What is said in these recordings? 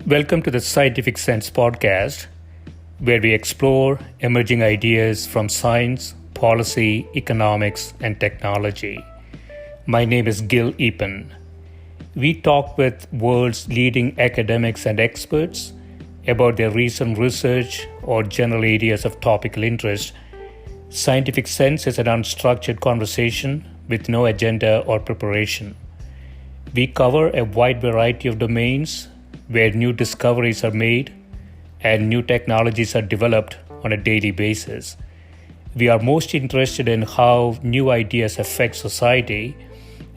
Welcome to the Scientific Sense podcast, where we explore emerging ideas from science, policy, economics, and technology. My name is Gil Eapen. We talk with world's leading academics and experts about their recent research or general areas of topical interest. Scientific Sense is an unstructured conversation with no agenda or preparation. We cover a wide variety of domains where new discoveries are made and new technologies are developed on a daily basis. We are most interested in how new ideas affect society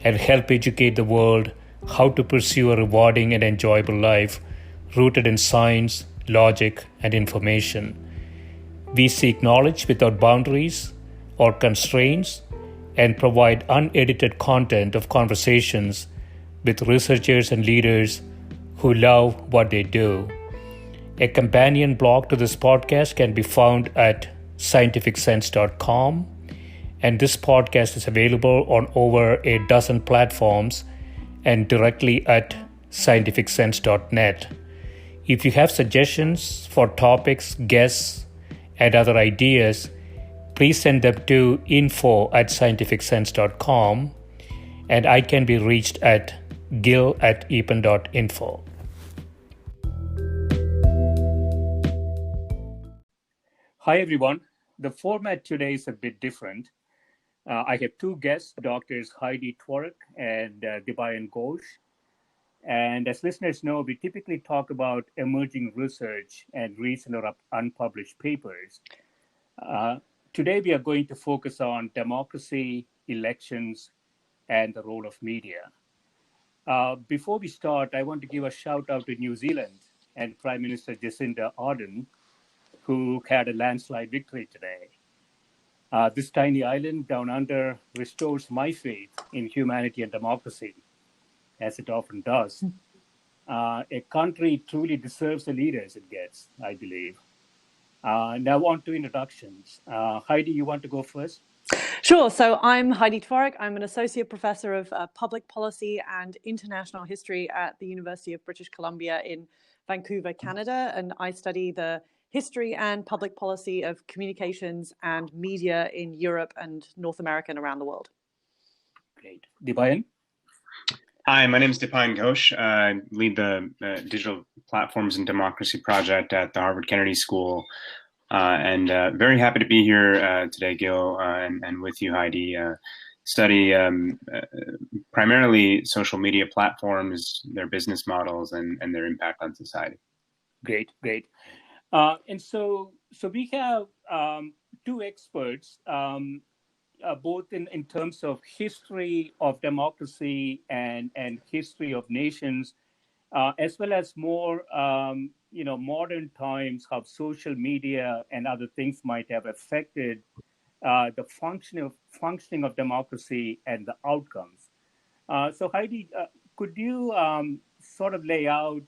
and help educate the world how to pursue a rewarding and enjoyable life rooted in science, logic, and information. We seek knowledge without boundaries or constraints and provide unedited content of conversations with researchers and leaders who love what they do. A companion blog to this podcast can be found at scientificsense.com, and this podcast is available on over a dozen platforms and directly at scientificsense.net. If you have suggestions for topics, guests, and other ideas, please send them to info@scientificsense.com, and I can be reached at gil@eapen.info. Hi, everyone. The format today is a bit different. I have two guests, Doctors Heidi Tworek and Dipayan Ghosh. And as listeners know, we typically talk about emerging research and recent or unpublished papers. Today, we are going to focus on democracy, elections, and the role of media. Before we start, I want to give a shout out to New Zealand and Prime Minister Jacinda Ardern, who had a landslide victory today. This tiny island down under restores my faith in humanity and democracy, as it often does. A country truly deserves the leaders it gets, I believe. Now on to introductions. Heidi, you want to go first? Sure. So I'm Heidi Tworek. I'm an associate professor of public policy and international history at the University of British Columbia in Vancouver, Canada. And I study the history and public policy of communications and media in Europe and North America and around the world. Great. Dipayan? Hi, my name is Dipayan Ghosh. I lead the Digital Platforms and Democracy Project at the Harvard Kennedy School. And very happy to be here today, Gil, and with you, Heidi. Study primarily social media platforms, their business models, and their impact on society. Great. And so we have two experts, both in terms of history of democracy and history of nations, as well as more modern times, how social media and other things might have affected the functioning of democracy and the outcomes. So Heidi, could you sort of lay out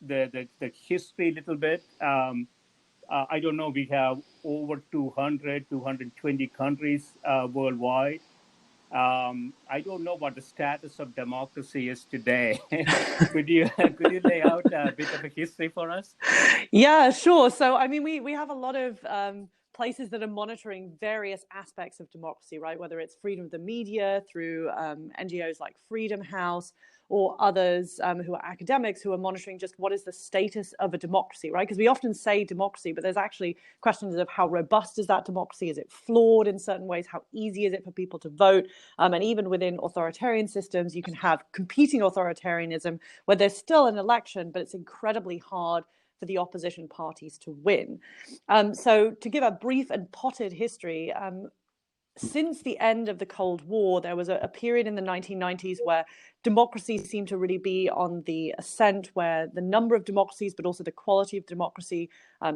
the history a little bit? I don't know, we have over 220 countries worldwide. I don't know what the status of democracy is today. Could you lay out a bit of a history for us? Yeah, sure. So, I mean, we have a lot of places that are monitoring various aspects of democracy, right? Whether it's freedom of the media through NGOs like Freedom House, or others who are academics who are monitoring just what is the status of a democracy, right? Because we often say democracy, but there's actually questions of how robust is that democracy? Is it flawed in certain ways? How easy is it for people to vote? And even within authoritarian systems, you can have competing authoritarianism where there's still an election, but it's incredibly hard for the opposition parties to win. So to give a brief and potted history, since the end of the Cold War, there was a period in the 1990s where democracy seemed to really be on the ascent, where the number of democracies, but also the quality of democracy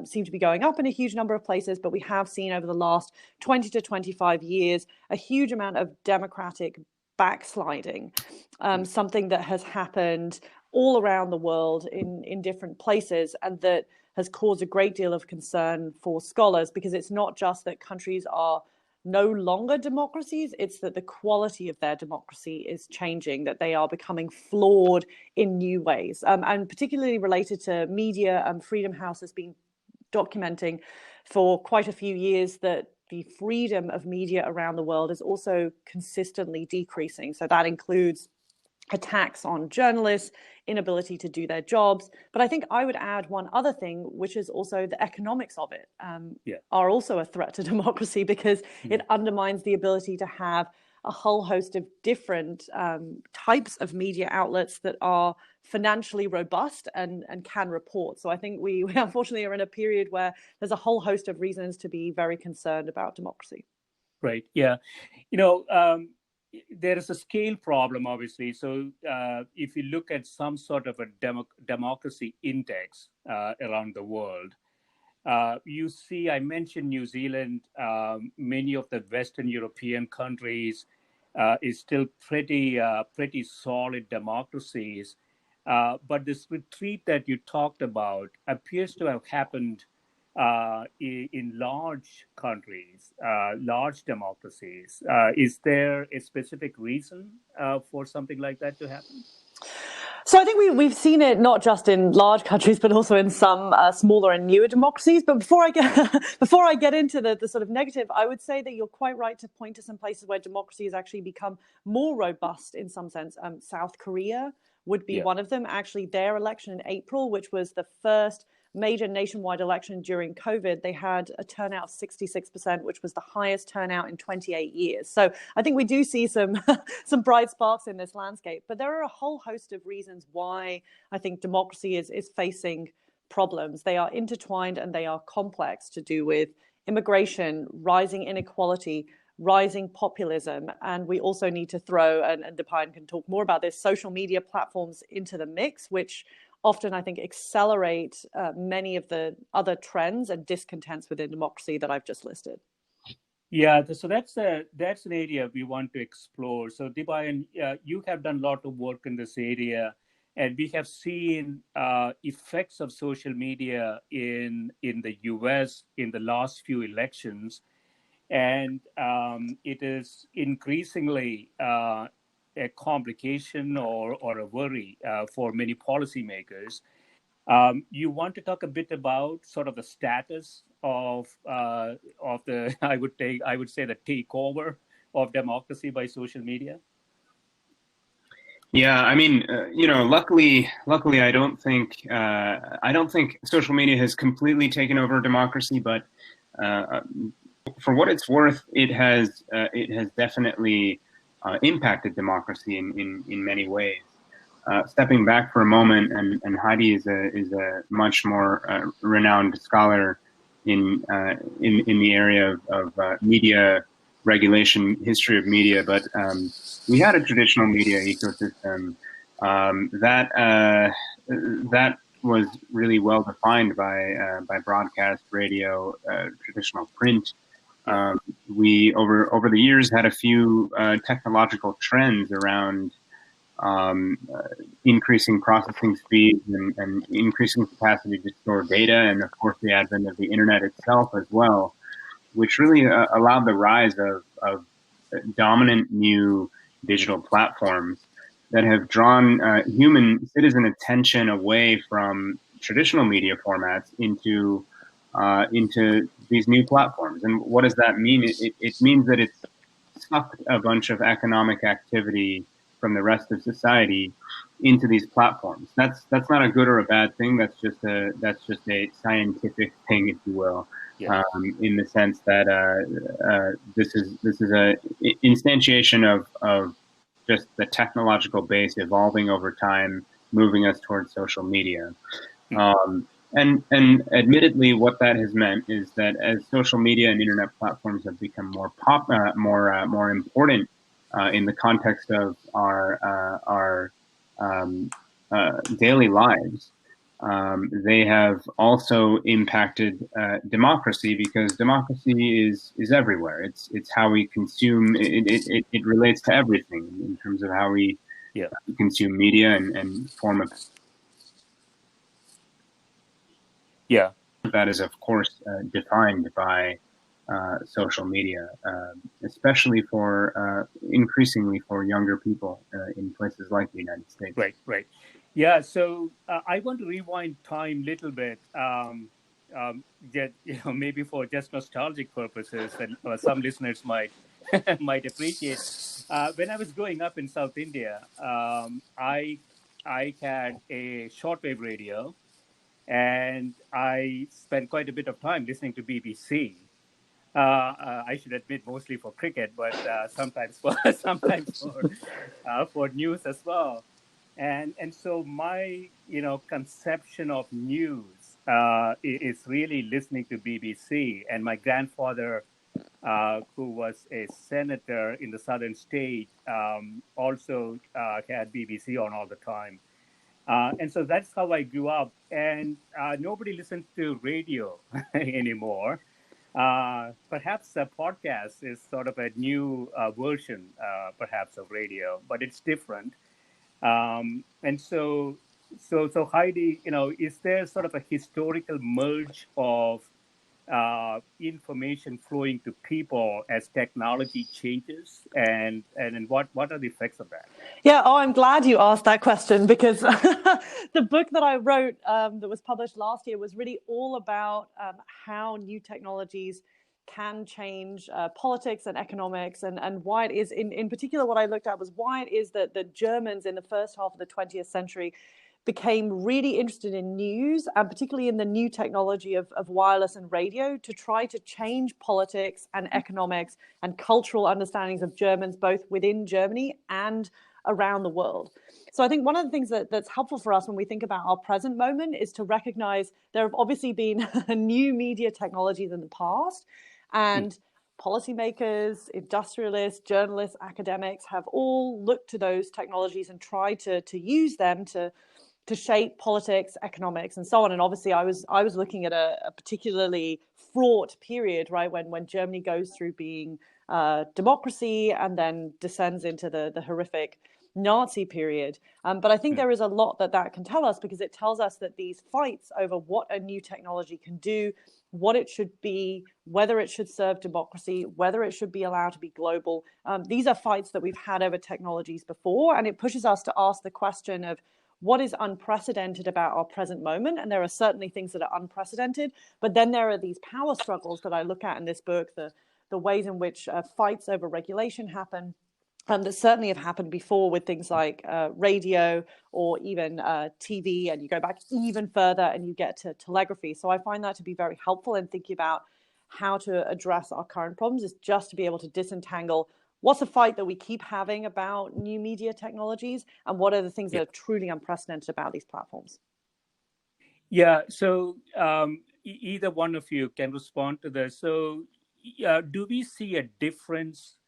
seemed to be going up in a huge number of places. But we have seen over the last 20 to 25 years, a huge amount of democratic backsliding, something that has happened all around the world in different places, and that has caused a great deal of concern for scholars, because it's not just that countries are no longer democracies. It's that the quality of their democracy is changing, that they are becoming flawed in new ways. And particularly related to media, Freedom House has been documenting for quite a few years that the freedom of media around the world is also consistently decreasing. So that includes attacks on journalists, inability to do their jobs. But I think I would add one other thing, which is also the economics of it are also a threat to democracy, because it undermines the ability to have a whole host of different types of media outlets that are financially robust and can report. So I think we unfortunately are in a period where there's a whole host of reasons to be very concerned about democracy. Right. Yeah. There is a scale problem, obviously. So if you look at some sort of a democracy index around the world, you see, I mentioned New Zealand, many of the Western European countries is still pretty solid democracies. But this retreat that you talked about appears to have happened in large countries, large democracies. Is there a specific reason for something like that to happen? So I think we've seen it not just in large countries, but also in some smaller and newer democracies. But before I get into the sort of negative, I would say that you're quite right to point to some places where democracy has actually become more robust in some sense. South Korea would be one of them. Actually, their election in April, which was the first major nationwide election during COVID, they had a turnout of 66%, which was the highest turnout in 28 years. So I think we do see some bright sparks in this landscape. But there are a whole host of reasons why I think democracy is facing problems. They are intertwined and they are complex, to do with immigration, rising inequality, rising populism. And we also need to throw, and Dipayan can talk more about this, social media platforms into the mix, which often, I think, accelerate many of the other trends and discontents within democracy that I've just listed. Yeah, so that's an area we want to explore. So, Dipayan, you have done a lot of work in this area, and we have seen effects of social media in the US in the last few elections, and it is increasingly a complication or a worry for many policymakers. You want to talk a bit about sort of the status of the I would say the takeover of democracy by social media? Yeah, I mean, luckily, I don't think social media has completely taken over democracy, but for what it's worth, it has definitely impacted democracy in many ways. Stepping back for a moment, and Heidi is a much more renowned scholar in the area of media regulation, history of media, but we had a traditional media ecosystem that was really well defined by broadcast, radio, traditional print. We over the years had a few technological trends around increasing processing speeds and increasing capacity to store data, and of course the advent of the internet itself as well, which really allowed the rise of dominant new digital platforms that have drawn human citizen attention away from traditional media formats into these new platforms. And what does that mean? It means that it's sucked a bunch of economic activity from the rest of society into these platforms. That's not a good or a bad thing. That's just a scientific thing, if you will. Yeah. In the sense that this is a instantiation of just the technological base evolving over time, moving us towards social media. And admittedly, what that has meant is that as social media and internet platforms have become more important in the context of our daily lives, they have also impacted democracy, because democracy is everywhere. It's how we consume. It relates to everything in terms of how we consume media and form a. Yeah, That is, of course, defined by social media, especially for increasingly for younger people in places like the United States. Right. Yeah. So I want to rewind time a little bit. Get, maybe for just nostalgic purposes that some listeners might might appreciate. When I was growing up in South India, I had a shortwave radio, and I spent quite a bit of time listening to BBC. I should admit, mostly for cricket, but sometimes for sometimes for news as well. And so my conception of news is really listening to BBC. And my grandfather, who was a senator in the southern state, also had BBC on all the time. And so that's how I grew up. And nobody listens to radio anymore. Perhaps a podcast is sort of a new version, perhaps, of radio, but it's different. And so Heidi, is there sort of a historical merge of information flowing to people as technology changes, and what are the effects of that? Yeah, I'm glad you asked that question, because the book that I wrote that was published last year was really all about how new technologies can change politics and economics, and why it is, in particular, what I looked at was why it is that the Germans in the first half of the 20th century became really interested in news, and particularly in the new technology of wireless and radio, to try to change politics and economics and cultural understandings of Germans, both within Germany and around the world. So I think one of the things that's helpful for us when we think about our present moment is to recognize there have obviously been new media technologies in the past, and policymakers, industrialists, journalists, academics have all looked to those technologies and tried to use them to shape politics, economics, and so on. And obviously, I was looking at a particularly fraught period, right, when Germany goes through being democracy and then descends into the horrific Nazi period. But I think there is a lot that can tell us, because it tells us that these fights over what a new technology can do, what it should be, whether it should serve democracy, whether it should be allowed to be global, these are fights that we've had over technologies before. And it pushes us to ask the question of what is unprecedented about our present moment. And there are certainly things that are unprecedented, but then there are these power struggles that I look at in this book, the ways in which fights over regulation happen, that certainly have happened before with things like radio or even TV, and you go back even further and you get to telegraphy. So I find that to be very helpful in thinking about how to address our current problems, is just to be able to disentangle what's a fight that we keep having about new media technologies, and what are the things that are truly unprecedented about these platforms. Yeah, so either one of you can respond to this. So do we see a difference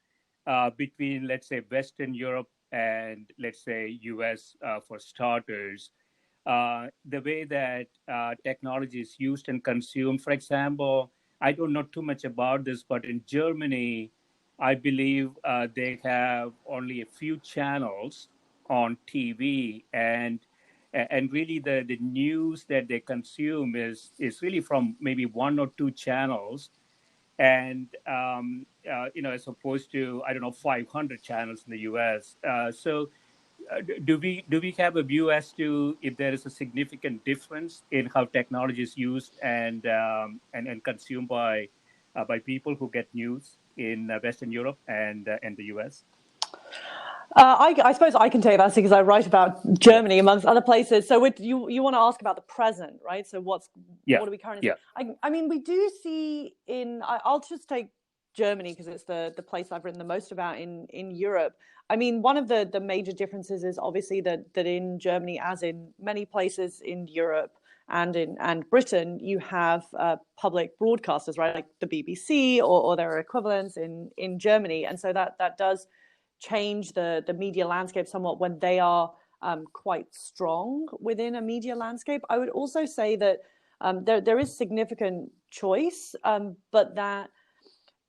between, let's say, Western Europe and, let's say, US, for starters, the way that technology is used and consumed? For example, I don't know too much about this, but in Germany, I believe they have only a few channels on TV, and really the news that they consume is really from maybe one or two channels, and as opposed to, I don't know, 500 channels in the US. So do we have a view as to if there is a significant difference in how technology is used and consumed by people who get news in Western Europe and the US? I suppose I can tell you that, because I write about Germany amongst other places. So you want to ask about the present, right? So what are we currently seeing? I mean, we do see I'll just take Germany, because it's the place I've written the most about in Europe. I mean, one of the major differences is obviously that in Germany, as in many places in Europe and Britain, you have public broadcasters, right, like the BBC or their equivalents in Germany, and so that does change the media landscape somewhat when they are quite strong within a media landscape. I would also say that there is significant choice, but that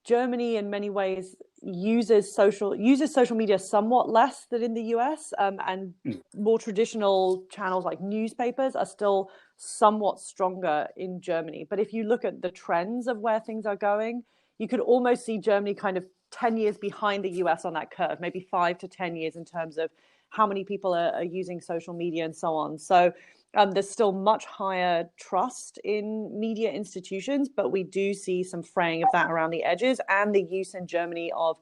Germany in many ways uses social media somewhat less than in the US, and more traditional channels like newspapers are still somewhat stronger in Germany. But if you look at the trends of where things are going, you could almost see Germany kind of 10 years behind the US on that curve, maybe 5 to 10 years in terms of how many people are using social media and so on. So there's still much higher trust in media institutions, but we do see some fraying of that around the edges, and the use in Germany of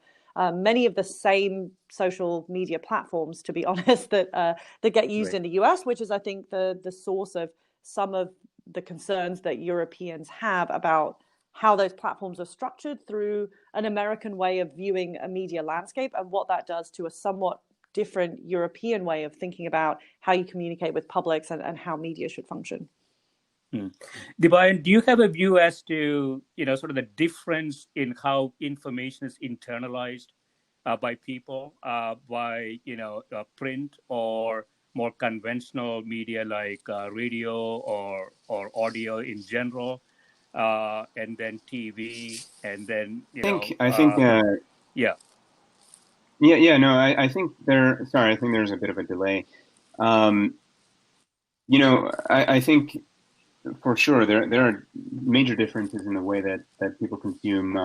many of the same social media platforms, to be honest, that get used in the US, which is, I think, the source of some of the concerns that Europeans have about how those platforms are structured through an American way of viewing a media landscape, and what that does to a somewhat different European way of thinking about how you communicate with publics and how media should function. Dipayan, do you have a view as to, sort of the difference in how information is internalized by people, by, print or more conventional media like radio or audio in general, and then TV, and then, I think yeah. No, I think I think there's a bit of a delay. I think for sure there are major differences in the way that people consume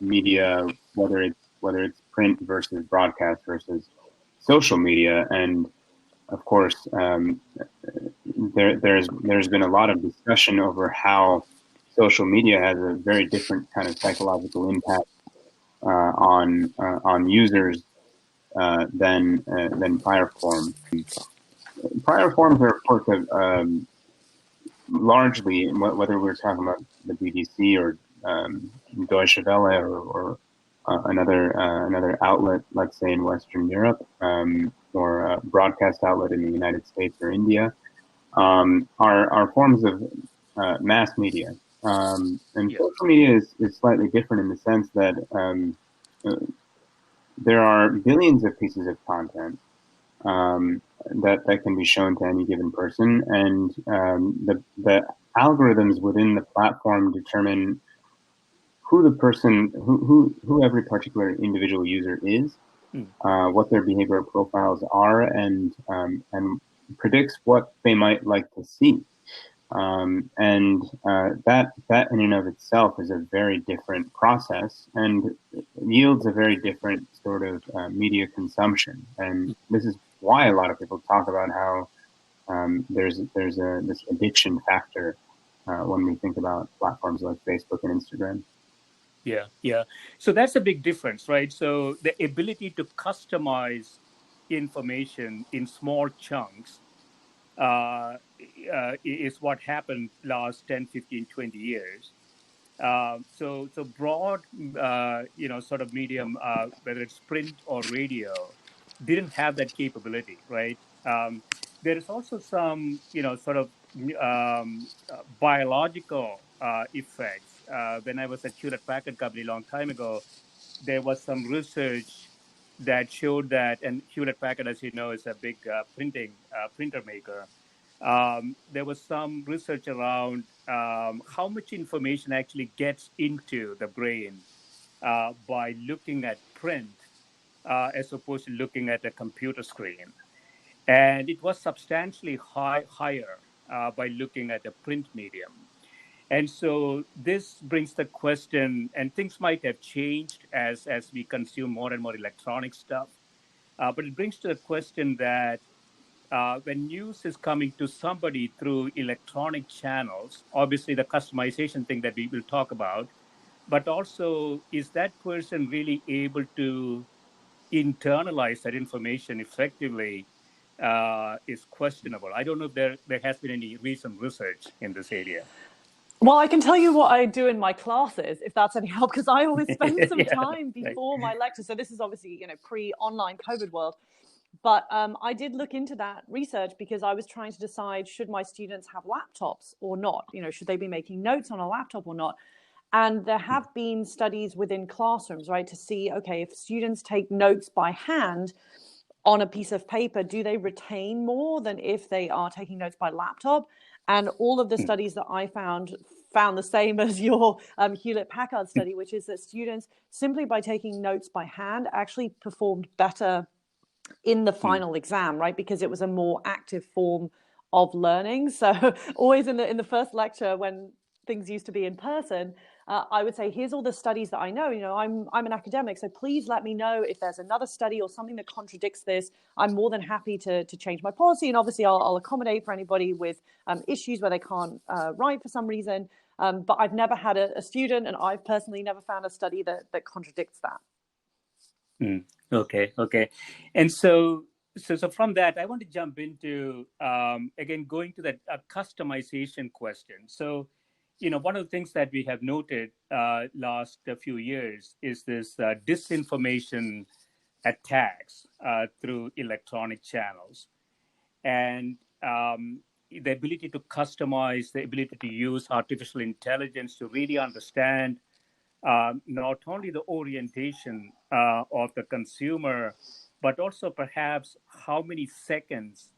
media, whether it's print versus broadcast versus social media. And of course, there's been a lot of discussion over how social media has a very different kind of psychological impact on users than prior forms. Prior forms are, of course, largely, whether we're talking about the BBC or Deutsche Welle or another outlet, let's say in Western Europe, or a broadcast outlet in the United States or India, are forms of mass media. And social media is slightly different in the sense that there are billions of pieces of content that can be shown to any given person, and the algorithms within the platform determine who the person, who every particular individual user is, what their behavioral profiles are, and predicts what they might like to see. And that in and of itself is a very different process and yields a very different sort of media consumption. And this is why a lot of people talk about how there's this addiction factor when we think about platforms like Facebook and Instagram. Yeah. So that's a big difference, right? So the ability to customize information in small chunks is what happened last 10, 15, 20 years. So broad, sort of medium, whether it's print or radio, didn't have that capability, right? There is also some, sort of biological effects. When I was at Hewlett Packard Company a long time ago, there was some research that showed that, and Hewlett Packard, as you know, is a big printer maker. There was some research around how much information actually gets into the brain by looking at print as opposed to looking at a computer screen. And it was substantially higher by looking at a print medium. And so this brings the question, and things might have changed as we consume more and more electronic stuff, but it brings to the question that when news is coming to somebody through electronic channels, obviously the customization thing that we will talk about, but also is that person really able to internalize that information effectively is questionable. I don't know if there has been any recent research in this area. Well, I can tell you what I do in my classes, if that's any help, because I always spend some time before my lecture. So this is obviously, pre-online COVID world. But I did look into that research because I was trying to decide, should my students have laptops or not? Should they be making notes on a laptop or not? And there have been studies within classrooms, right, to see, okay, if students take notes by hand on a piece of paper, do they retain more than if they are taking notes by laptop? And all of the studies that I found the same as your Hewlett Packard study, which is that students, simply by taking notes by hand, actually performed better in the final exam, right? Because it was a more active form of learning. So always in the first lecture, when things used to be in person, I would say, here's all the studies that I know. I'm an academic, so please let me know if there's another study or something that contradicts this. I'm more than happy to change my policy, and obviously I'll accommodate for anybody with issues where they can't write for some reason. But I've never had a student, and I've personally never found a study that contradicts that. Okay. And so from that, I want to jump into, again, going to that customization question. So, one of the things that we have noted last few years is this disinformation attacks through electronic channels. And the ability to customize, the ability to use artificial intelligence to really understand not only the orientation of the consumer, but also perhaps how many seconds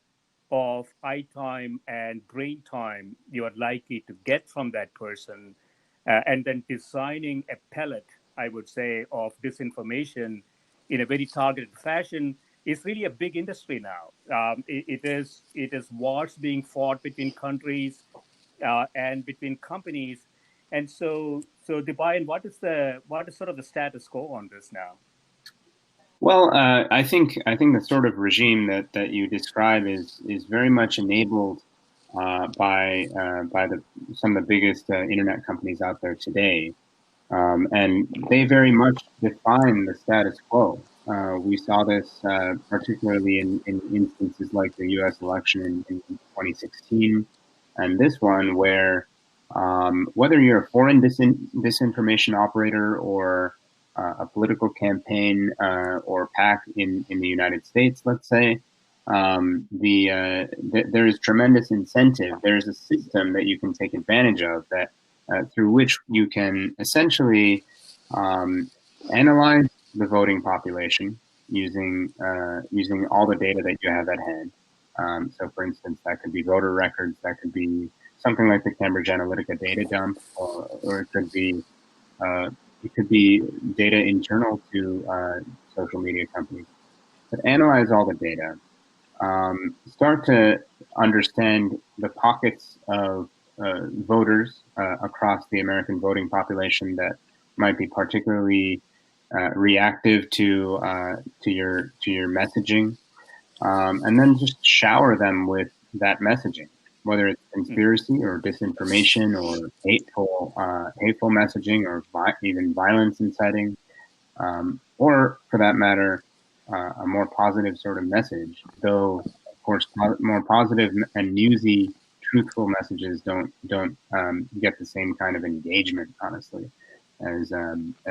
of eye time and brain time you are likely to get from that person, and then designing a palette, I would say, of disinformation in a very targeted fashion is really a big industry now. It is wars being fought between countries and between companies. And so Dipayan, what is sort of the status quo on this now? Well, I think the sort of regime that you describe is very much enabled by some of the biggest internet companies out there today, and they very much define the status quo. We saw this particularly in instances like the U.S. election in 2016, and this one where whether you're a foreign disinformation operator or a political campaign or PAC in the United States, let's say, there is tremendous incentive. There's a system that you can take advantage of that through which you can essentially analyze the voting population using all the data that you have at hand. So, for instance, that could be voter records, that could be something like the Cambridge Analytica data dump, or it could be data internal to social media companies. But analyze all the data, start to understand the pockets of voters across the American voting population that might be particularly reactive to your messaging, and then just shower them with that messaging, whether it's conspiracy or disinformation or hateful messaging or even violence inciting, or for that matter, a more positive sort of message. Though, of course, more positive and newsy, truthful messages don't get the same kind of engagement, honestly, as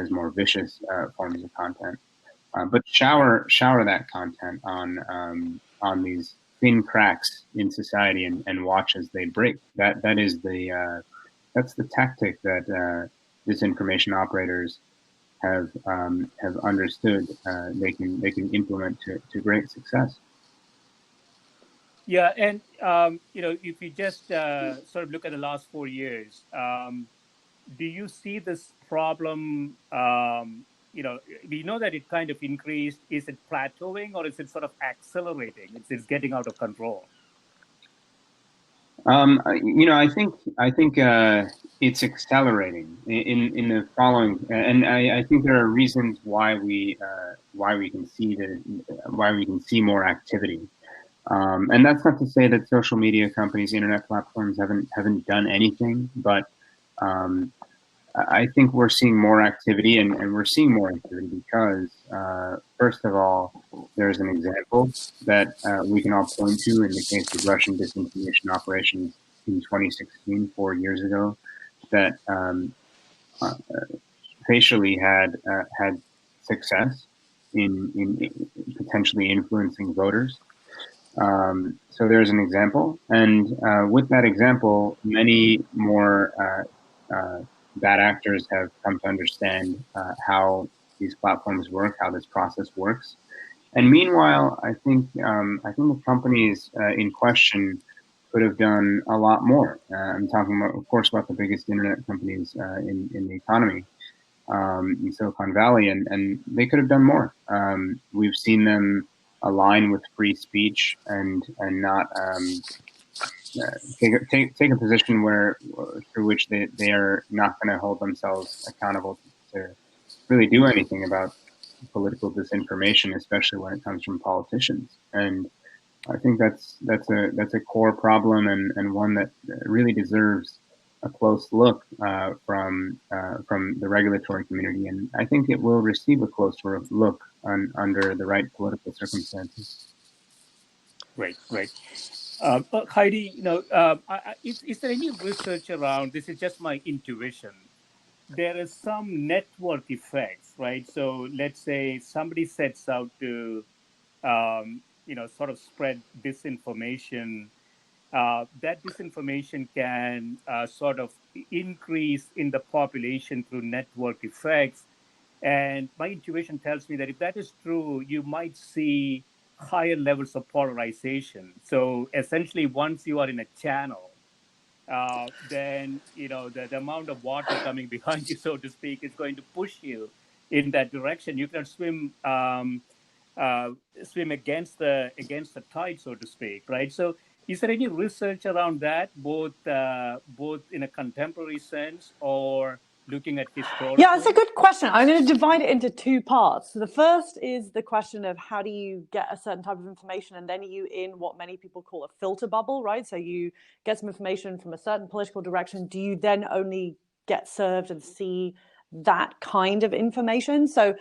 more vicious forms of content. But shower that content on these thin cracks in society and watch as they break. That is that's the tactic that disinformation operators have understood. They can implement to great success. Yeah, and if you just sort of look at the last 4 years, do you see this problem? We know that it kind of increased. Is it plateauing, or is it sort of accelerating? It's getting out of control. I think it's accelerating in the following, and I think there are reasons why we can see more activity. And that's not to say that social media companies, internet platforms haven't done anything, but I think we're seeing more activity, and we're seeing more activity because, first of all, there's an example that we can all point to in the case of Russian disinformation operations in 2016, 4 years ago, that facially had success in potentially influencing voters. So there's an example, and with that example, many more bad actors have come to understand how these platforms work, how this process works. And meanwhile, I think the companies in question could have done a lot more. I'm talking about, of course, about the biggest internet companies in the economy, in Silicon Valley, and they could have done more. We've seen them align with free speech and not take a position through which they are not going to hold themselves accountable to really do anything about political disinformation, especially when it comes from politicians. And I think that's a core problem, and one that really deserves a close look from the regulatory community. And I think it will receive a close look under the right political circumstances. Right. Heidi, is there any research around, this is just my intuition, there is some network effects, right? So let's say somebody sets out to, sort of spread disinformation. That disinformation can sort of increase in the population through network effects. And my intuition tells me that if that is true, you might see higher levels of polarization. So essentially, once you are in a channel, then the amount of water coming behind you, so to speak, is going to push you in that direction. You can swim against the tide, so to speak, right? So, is there any research around that, both in a contemporary sense or looking at historical? Yeah, it's a good question. I'm going to divide it into two parts. So the first is the question of how do you get a certain type of information, and then you in what many people call a filter bubble, right? So you get some information from a certain political direction. Do you then only get served and see that kind of information? So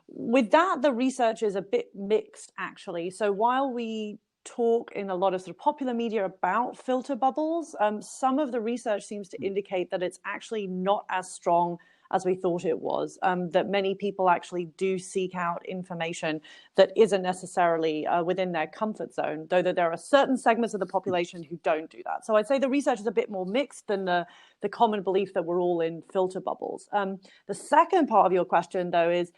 with that, the research is a bit mixed, actually. So while we talk in a lot of sort of popular media about filter bubbles, some of the research seems to indicate that it's actually not as strong as we thought it was, that many people actually do seek out information that isn't necessarily within their comfort zone, though that there are certain segments of the population who don't do that. So I'd say the research is a bit more mixed than the common belief that we're all in filter bubbles. The second part of your question, though, is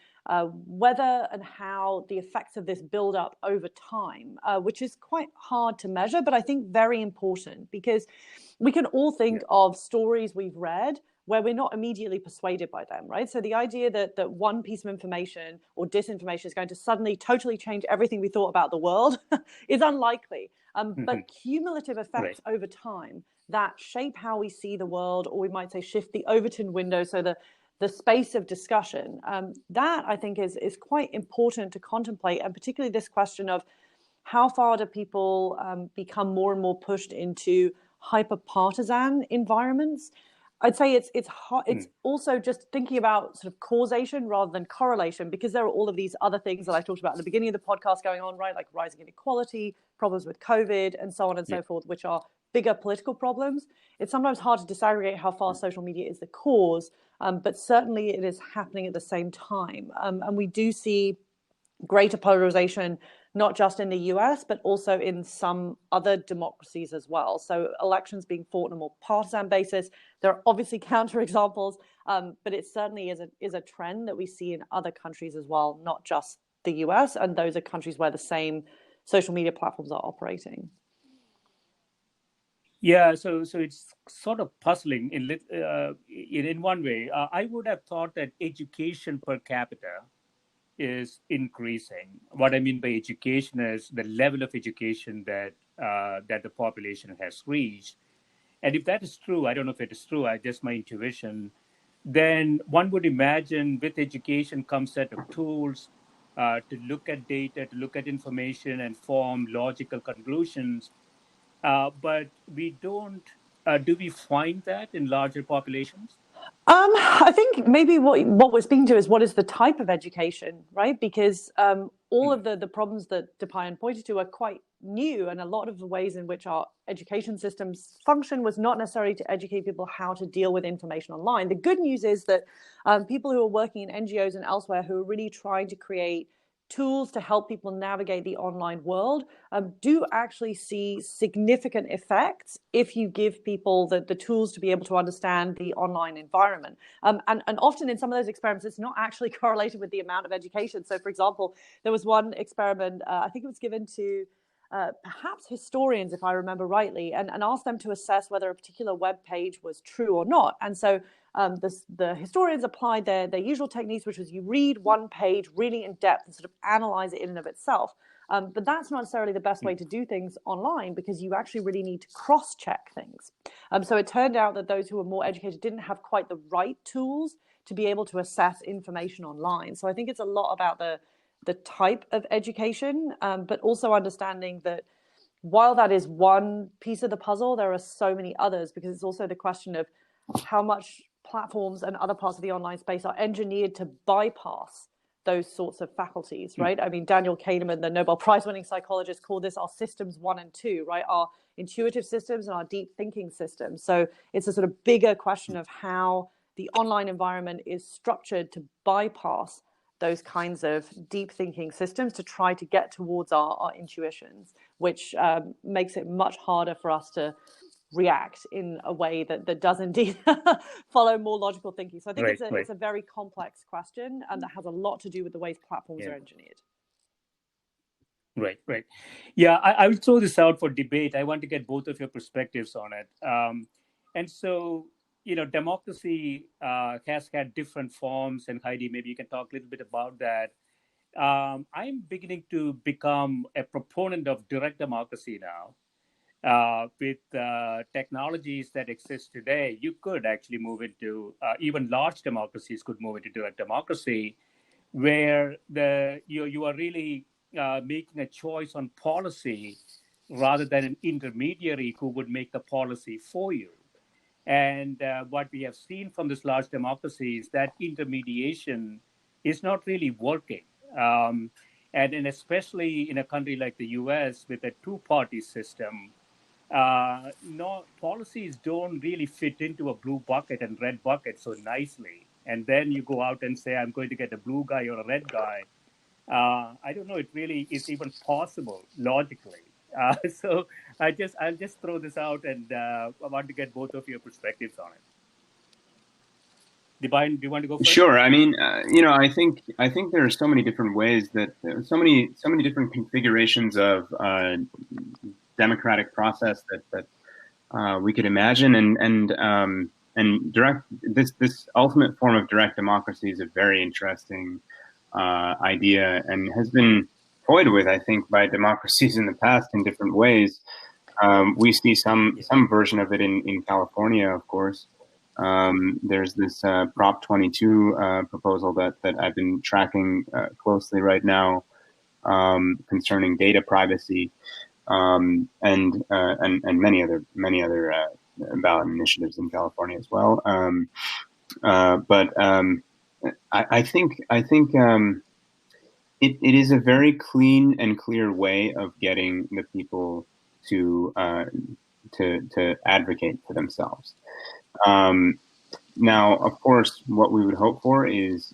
whether and how the effects of this build up over time, which is quite hard to measure, but I think very important, because we can all think of stories we've read where we're not immediately persuaded by them, right? So the idea that one piece of information or disinformation is going to suddenly totally change everything we thought about the world is unlikely. But cumulative effects over time that shape how we see the world, or we might say shift the Overton window, so the space of discussion, that I think is quite important to contemplate, and particularly this question of how far do people become more and more pushed into hyper-partisan environments. I'd say it's also just thinking about sort of causation rather than correlation, because there are all of these other things that I talked about at the beginning of the podcast going on, right? Like rising inequality, problems with COVID, and so on and so forth, which are bigger political problems. It's sometimes hard to disaggregate how far social media is the cause, but certainly it is happening at the same time. And we do see greater polarization, not just in the US, but also in some other democracies as well. So elections being fought on a more partisan basis. There are obviously counterexamples, but it certainly is a trend that we see in other countries as well, not just the US. And those are countries where the same social media platforms are operating. Yeah, so it's sort of puzzling in one way. I would have thought that education per capita is increasing. What I mean by education is the level of education that the population has reached. And if that is true, I don't know if it is true, just my intuition, then one would imagine with education comes a set of tools to look at data, to look at information and form logical conclusions. But we don't, do we find that in larger populations? I think maybe what we're speaking to is what is the type of education, right? Because all of the problems that Dipayan pointed to are quite new, and a lot of the ways in which our education systems function was not necessarily to educate people how to deal with information online. The good news is that people who are working in NGOs and elsewhere who are really trying to create tools to help people navigate the online world do actually see significant effects if you give people the tools to be able to understand the online environment. And often in some of those experiments, it's not actually correlated with the amount of education. So for example, there was one experiment, I think it was given to perhaps historians, if I remember rightly, and asked them to assess whether a particular web page was true or not. And so the historians applied their usual techniques, which was you read one page really in depth and sort of analyze it in and of itself. But that's not necessarily the best way to do things online, because you actually really need to cross-check things. So it turned out that those who were more educated didn't have quite the right tools to be able to assess information online. So I think it's a lot about the type of education, but also understanding that while that is one piece of the puzzle, there are so many others, because it's also the question of how much platforms and other parts of the online space are engineered to bypass those sorts of faculties, right? I mean, Daniel Kahneman, the Nobel Prize-winning psychologist, called this our systems 1 and 2, right? Our intuitive systems and our deep thinking systems. So it's a sort of bigger question of how the online environment is structured to bypass those kinds of deep thinking systems to try to get towards our intuitions, which makes it much harder for us to react in a way that does indeed follow more logical thinking. So I think it's a very complex question, and that has a lot to do with the ways platforms are engineered. Right. Yeah, I will throw this out for debate. I want to get both of your perspectives on it. And so, democracy has had different forms, and Heidi, maybe you can talk a little bit about that. I'm beginning to become a proponent of direct democracy now. With technologies that exist today, you could actually move into, even large democracies could move into direct democracy, where you are really making a choice on policy rather than an intermediary who would make the policy for you. And what we have seen from this large democracy is that intermediation is not really working. And especially in a country like the US with a two-party system, no, policies don't really fit into a blue bucket and red bucket so nicely. And then you go out and say, I'm going to get a blue guy or a red guy. I don't know, it really is even possible logically. So I'll just throw this out, and I want to get both of your perspectives on it. Dipayan, do you want to go first? Sure. I mean, I think there are so many different ways that so many different configurations of democratic process that we could imagine, and direct this ultimate form of direct democracy is a very interesting idea, and has been toyed with, I think, by democracies in the past in different ways. We see some version of it in California, of course. There's this Prop 22 proposal that I've been tracking closely right now, concerning data privacy, and many other ballot initiatives in California as well. But I think it is a very clean and clear way of getting the people to advocate for themselves. Now, of course, what we would hope for is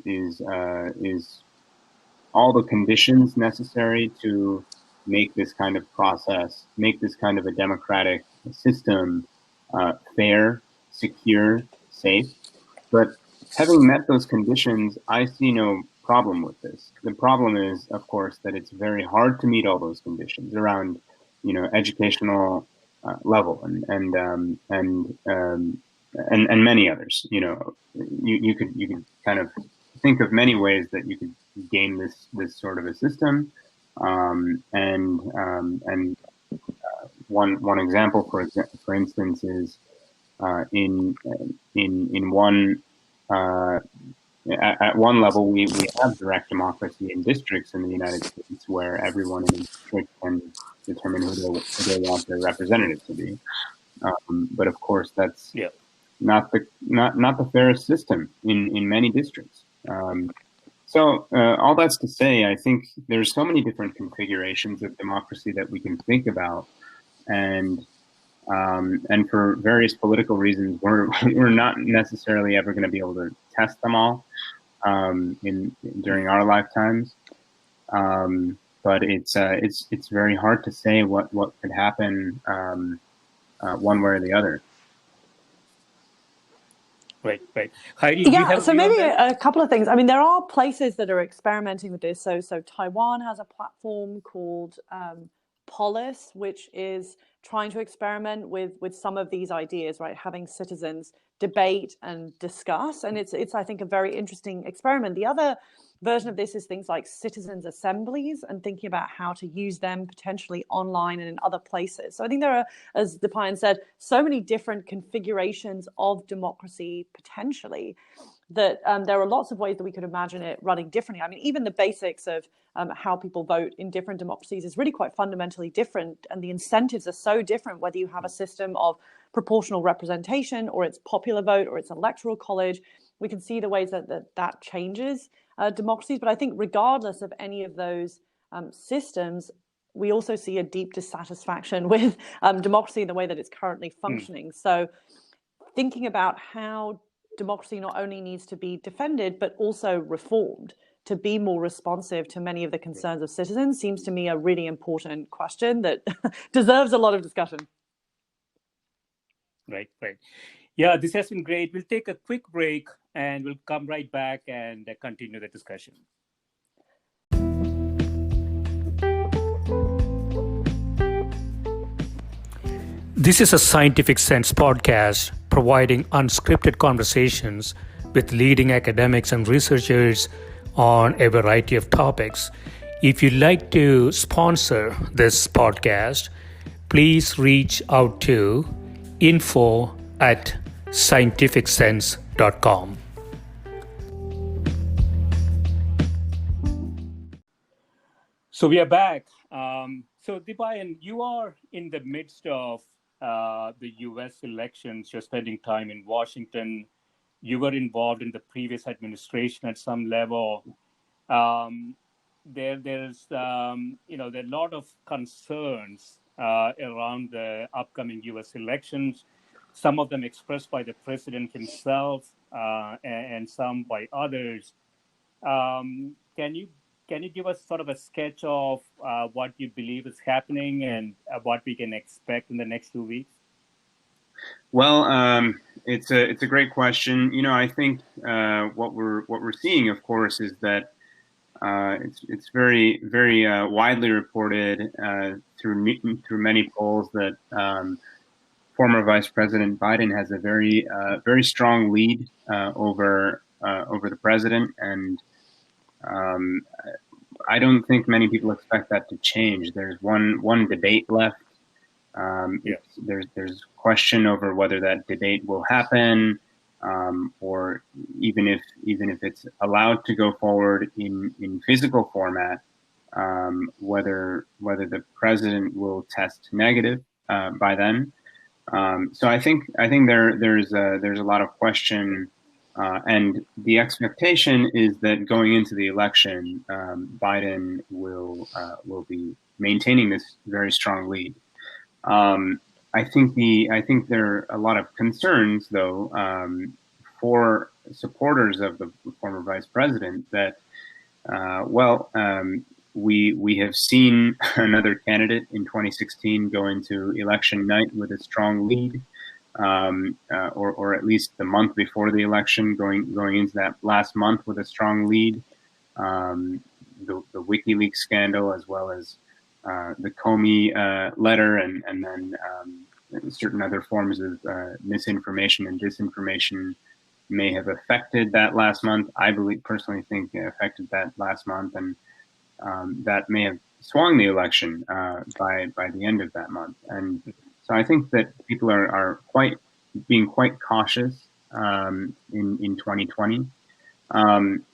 all the conditions necessary to make this kind of process, make this kind of a democratic system fair, secure, safe. But having met those conditions, I see no problem with this. The problem is, of course, that it's very hard to meet all those conditions around, educational level and many others. You could kind of think of many ways that you could gain this sort of a system. One example, for instance, is in one at one level we have direct democracy in districts in the United States where everyone in a district can determine who they want their representative to be. But of course, that's not the fairest system in many districts. So all that's to say, I think there's so many different configurations of democracy that we can think about, and for various political reasons, we're not necessarily ever going to be able to test them all during our lifetimes. But it's very hard to say what could happen one way or the other. Right. Heidi, yeah, so maybe a couple of things. I mean, there are places that are experimenting with this. So Taiwan has a platform called Polis, which is trying to experiment with some of these ideas, right? Having citizens debate and discuss. And it's I think, a very interesting experiment. The other version of this is things like citizens' assemblies and thinking about how to use them potentially online and in other places. So I think there are, as Dipayan said, so many different configurations of democracy potentially that there are lots of ways that we could imagine it running differently. I mean, even the basics of how people vote in different democracies is really quite fundamentally different. And the incentives are so different, whether you have a system of proportional representation or it's popular vote or it's electoral college. We can see the ways that changes democracies. But I think regardless of any of those systems, we also see a deep dissatisfaction with democracy in the way that it's currently functioning. So thinking about how democracy not only needs to be defended, but also reformed to be more responsive to many of the concerns of citizens seems to me a really important question that deserves a lot of discussion. Right. Yeah, this has been great. We'll take a quick break and we'll come right back and continue the discussion. This is a Scientific Sense podcast providing unscripted conversations with leading academics and researchers on a variety of topics. If you'd like to sponsor this podcast, please reach out to info@scientificsense.com. So we are back. So Dipayan, you are in the midst of the U.S. elections. You're spending time in Washington. You were involved in the previous administration at some level. There's there are a lot of concerns around the upcoming U.S. elections. Some of them expressed by the president himself, and some by others. Can you give us sort of a sketch of what you believe is happening and what we can expect in the next 2 weeks? Well, it's a great question. I think what we're seeing, of course, is that it's very widely reported through many polls that former Vice President Biden has a very strong lead over the president, and I don't think many people expect that to change. There's one debate left. There's question over whether that debate will happen, or even if it's allowed to go forward in physical format, whether the president will test negative by then. So I think there's a lot of question. And the expectation is that going into the election, Biden will be maintaining this very strong lead. I think there are a lot of concerns, though, for supporters of the former vice president that, we have seen another candidate in 2016 go into election night with a strong lead. Or at least the month before the election, going into that last month with a strong lead. The WikiLeaks scandal, as well as the Comey letter, and then certain other forms of misinformation and disinformation may have affected that last month. I personally think it affected that last month, and that may have swung the election by the end of that month. And so I think that people are being quite cautious in 2020.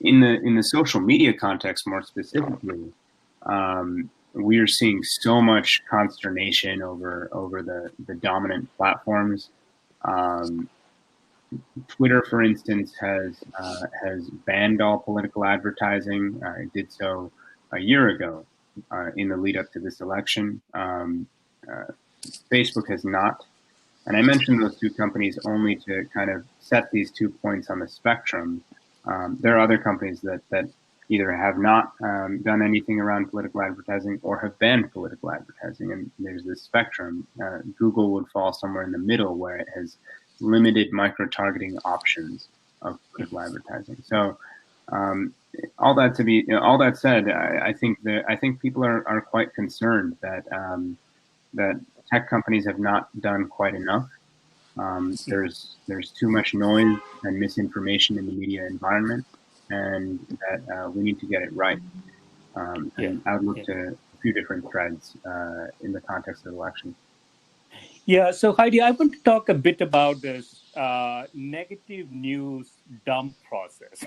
In the social media context, more specifically, we are seeing so much consternation over the dominant platforms. Twitter, for instance, has banned all political advertising. It did so a year ago in the lead up to this election. Facebook has not. And I mentioned those two companies only to kind of set these 2 points on the spectrum. There are other companies that either have not done anything around political advertising or have banned political advertising. And there's this spectrum. Google would fall somewhere in the middle, where it has limited micro-targeting options of political advertising. So All that said, I think people are quite concerned that that tech companies have not done quite enough. There's too much noise and misinformation in the media environment, and that we need to get it right. And I would look to a few different threads in the context of elections. Yeah, so Heidi, I want to talk a bit about this negative news dump process.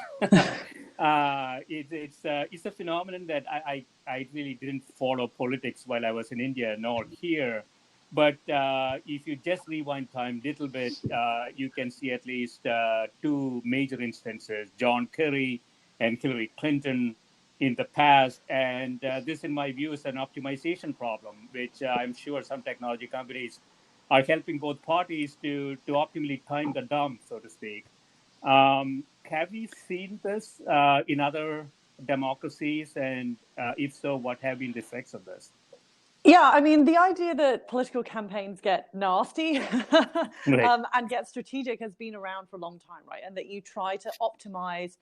It's a phenomenon that I really didn't follow politics while I was in India nor here. But if you just rewind time a little bit, you can see at least two major instances, John Kerry and Hillary Clinton in the past. And this, in my view, is an optimization problem, which I'm sure some technology companies are helping both parties to optimally time the dump, so to speak. Have you seen this in other democracies? And if so, what have been the effects of this? Yeah, I mean, the idea that political campaigns get nasty and get strategic has been around for a long time, right? And that you try to optimize.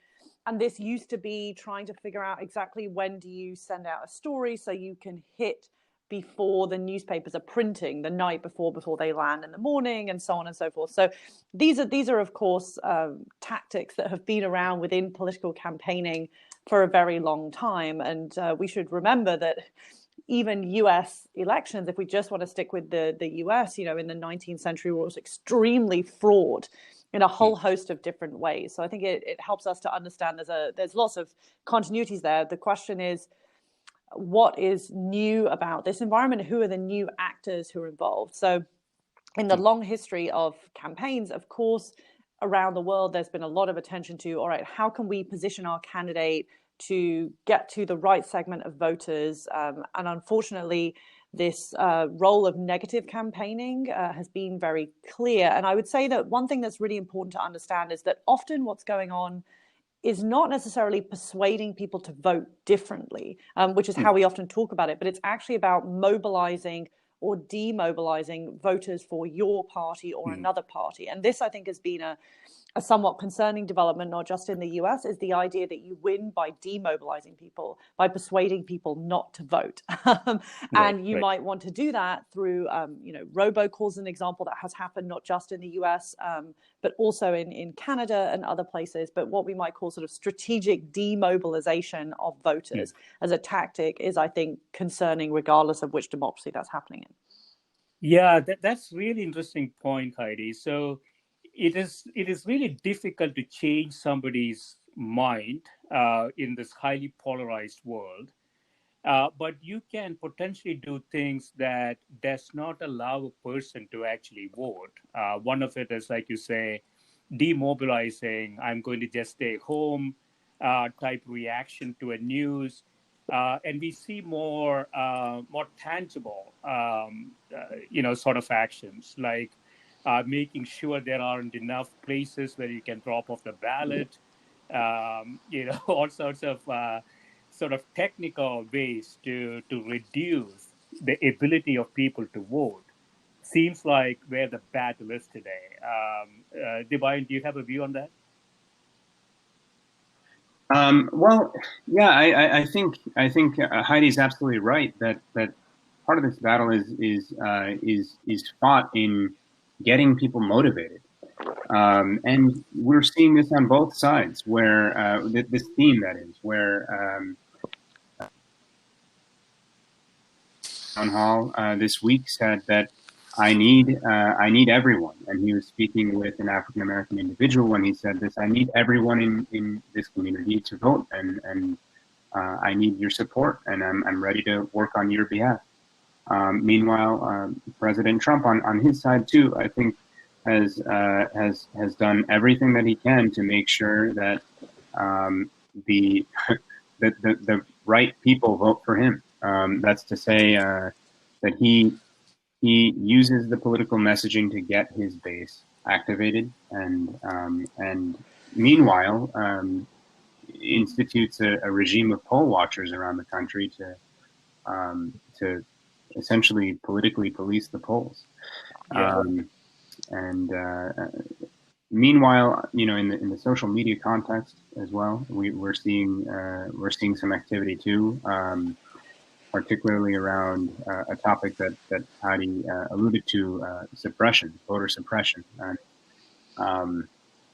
And this used to be trying to figure out exactly when do you send out a story so you can hit before the newspapers are printing the night before they land in the morning, and so on and so forth. So these are of course tactics that have been around within political campaigning for a very long time. And we should remember that even US elections, if we just want to stick with the US, in the 19th century was extremely fraught in a whole host of different ways. So I think it helps us to understand there's lots of continuities there. The question is, what is new about this environment? Who are the new actors who are involved? So in the long history of campaigns, of course, around the world, there's been a lot of attention to, all right, how can we position our candidate to get to the right segment of voters? And unfortunately, this role of negative campaigning has been very clear. And I would say that one thing that's really important to understand is that often what's going on is not necessarily persuading people to vote differently, which is how we often talk about it, but it's actually about mobilizing or demobilizing voters for your party or another party. And this, I think, has been a somewhat concerning development, not just in the US, is the idea that you win by demobilizing people, by persuading people not to vote. And you might want to do that through, robocalls is an example that has happened not just in the US, but also in Canada and other places. But what we might call sort of strategic demobilization of voters as a tactic is, I think, concerning regardless of which democracy that's happening in. Yeah, that's really interesting point, Heidi. So it is really difficult to change somebody's mind in this highly polarized world. But you can potentially do things that does not allow a person to actually vote. One of it is, like you say, demobilizing, I'm going to just stay home type reaction to a news. And we see more tangible, sort of actions like making sure there aren't enough places where you can drop off the ballot, all sorts of sort of technical ways to reduce the ability of people to vote. Seems like where the battle is today. Dipayan, do you have a view on that? Well, yeah, I think Heidi's absolutely right that part of this battle is fought in getting people motivated, and we're seeing this on both sides. Where this theme, that is, where town hall this week said that I need everyone, and he was speaking with an African American individual when he said this. I need everyone in this community to vote, and I need your support, and I'm ready to work on your behalf. Meanwhile, President Trump on his side too, I think, has done everything that he can to make sure that the right people vote for him. That's to say that he uses the political messaging to get his base activated, and meanwhile institutes a regime of poll watchers around the country to essentially politically police the polls. Meanwhile, in the social media context as well, we're seeing some activity too, particularly around a topic that Heidi alluded to, suppression, voter suppression.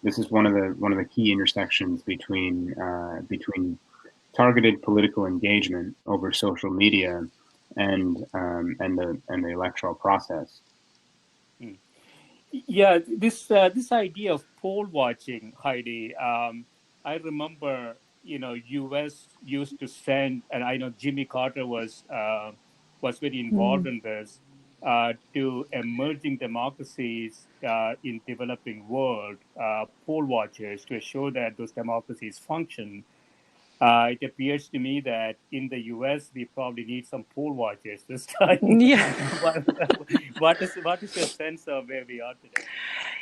This is one of the key intersections between targeted political engagement over social media and the electoral process. Yeah, this idea of poll watching, Heidi. I remember, U.S. used to send, and I know Jimmy Carter was very involved in this, to emerging democracies in developing world, poll watchers to assure that those democracies function. It appears to me that in the U.S. we probably need some poll watchers this time. Yeah. what is your sense of where we are today?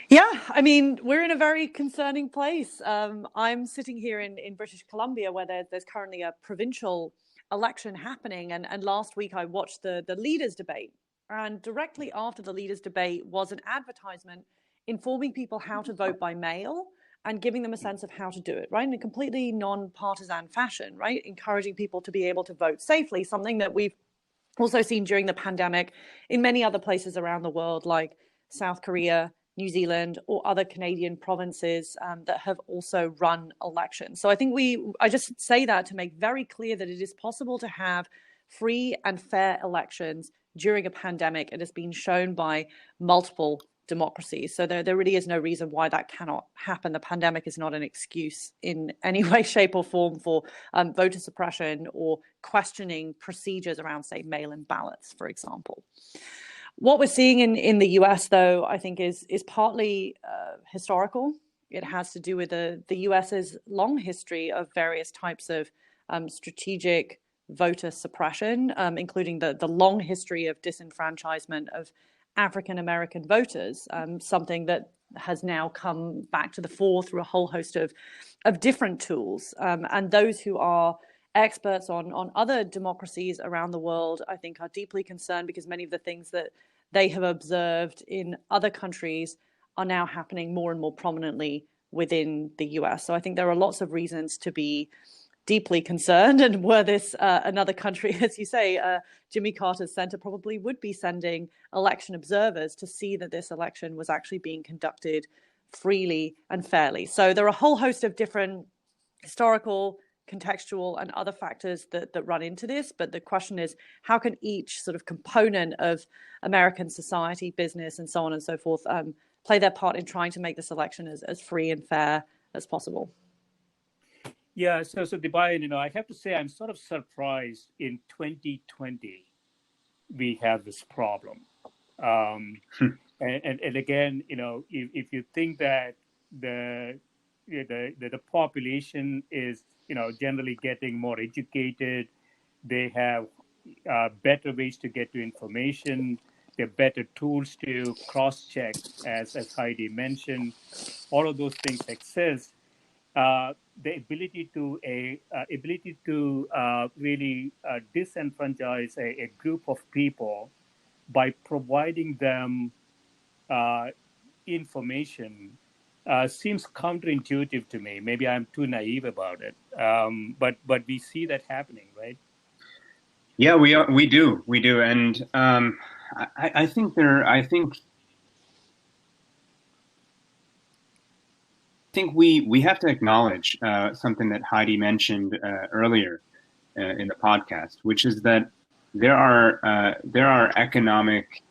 Yeah, I mean, we're in a very concerning place. I'm sitting here in British Columbia, where there's currently a provincial election happening, and last week I watched the leaders' debate, and directly after the leaders' debate was an advertisement informing people how to vote by mail and giving them a sense of how to do it, right, in a completely non-partisan fashion, right, encouraging people to be able to vote safely, something that we've also seen during the pandemic in many other places around the world, like South Korea, New Zealand, or other Canadian provinces that have also run elections. So I think I just say that to make very clear that it is possible to have free and fair elections during a pandemic. It has been shown by multiple democracies. So there really is no reason why that cannot happen. The pandemic is not an excuse in any way, shape, or form for voter suppression or questioning procedures around, say, mail-in ballots, for example. What we're seeing in the US, though, I think is partly historical. It has to do with the US's long history of various types of strategic voter suppression, including the long history of disenfranchisement of African American voters, something that has now come back to the fore through a whole host of different tools. And those who are experts on other democracies around the world, I think, are deeply concerned because many of the things that they have observed in other countries are now happening more and more prominently within the US. So I think there are lots of reasons to be deeply concerned, and were this another country, as you say, Jimmy Carter's center probably would be sending election observers to see that this election was actually being conducted freely and fairly. So there are a whole host of different historical, contextual, and other factors that run into this. But the question is, how can each sort of component of American society, business, and so on and so forth play their part in trying to make this election as free and fair as possible? Yeah, so Dipayan, I have to say I'm sort of surprised in 2020 we have this problem. And again, if you think that the population is generally getting more educated, they have better ways to get to information, they have better tools to cross-check, as Heidi mentioned, all of those things exist. The ability to really disenfranchise a group of people by providing them information seems counterintuitive to me. Maybe I'm too naive about it, but we see that happening, right? Yeah, we do, and I think we have to acknowledge something that Heidi mentioned earlier in the podcast, which is that there are economic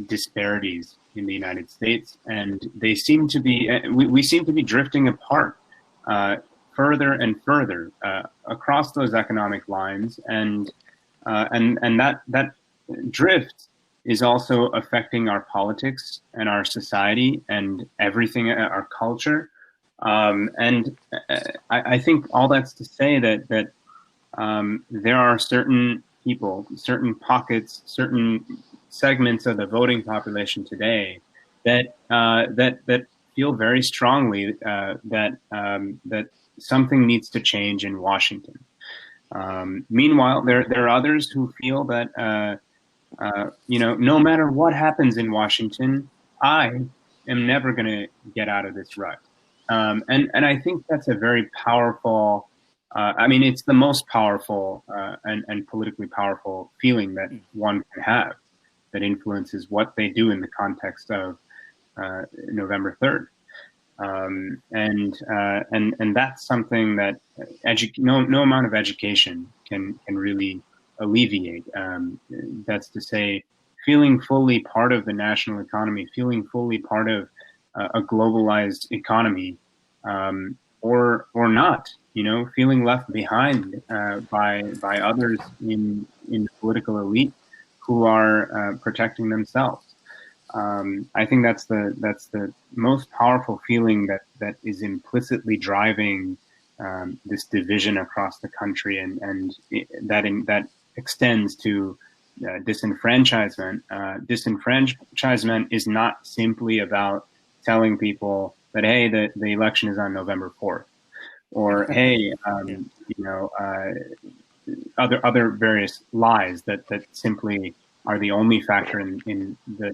disparities in the United States, and they seem to be we seem to be drifting apart further and further across those economic lines, and that drift is also affecting our politics and our society and everything, our culture. And I think all that's to say that there are certain people, certain pockets, certain segments of the voting population today that feel very strongly that something needs to change in Washington. Meanwhile, there are others who feel that no matter what happens in Washington, I am never going to get out of this rut. And I think that's a very powerful, it's the most powerful and politically powerful feeling that one can have, that influences what they do in the context of November 3rd. And that's something that no amount of education can really alleviate. That's to say, feeling fully part of the national economy, feeling fully part of a globalized economy, or not, feeling left behind by others in the political elite who are protecting themselves. I think that's the most powerful feeling that is implicitly driving this division across the country, and that extends to disenfranchisement. Disenfranchisement is not simply about telling people that, hey, the election is on November 4th, or hey, other various lies that simply are the only factor in the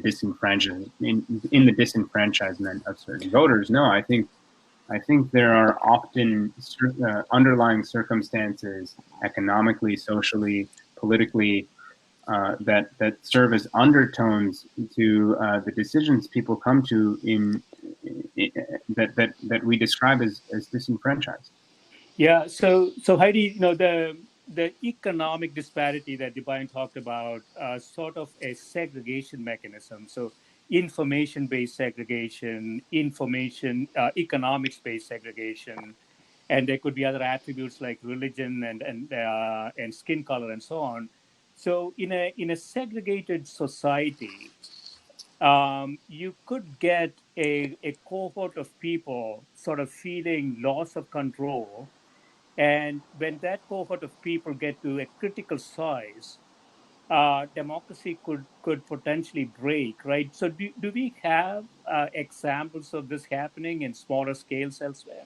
disenfranchisement of certain voters. No, I think there are often underlying circumstances, economically, socially, politically, that serve as undertones to the decisions people come to that we describe as disenfranchised. Yeah. So Heidi, the economic disparity that Dipayan talked about, sort of a segregation mechanism. So information-based segregation, economics-based segregation, and there could be other attributes like religion and skin color and so on. So in a segregated society, you could get a cohort of people sort of feeling loss of control. And when that cohort of people get to a critical size, democracy could potentially break, right? So do we have examples of this happening in smaller scales elsewhere?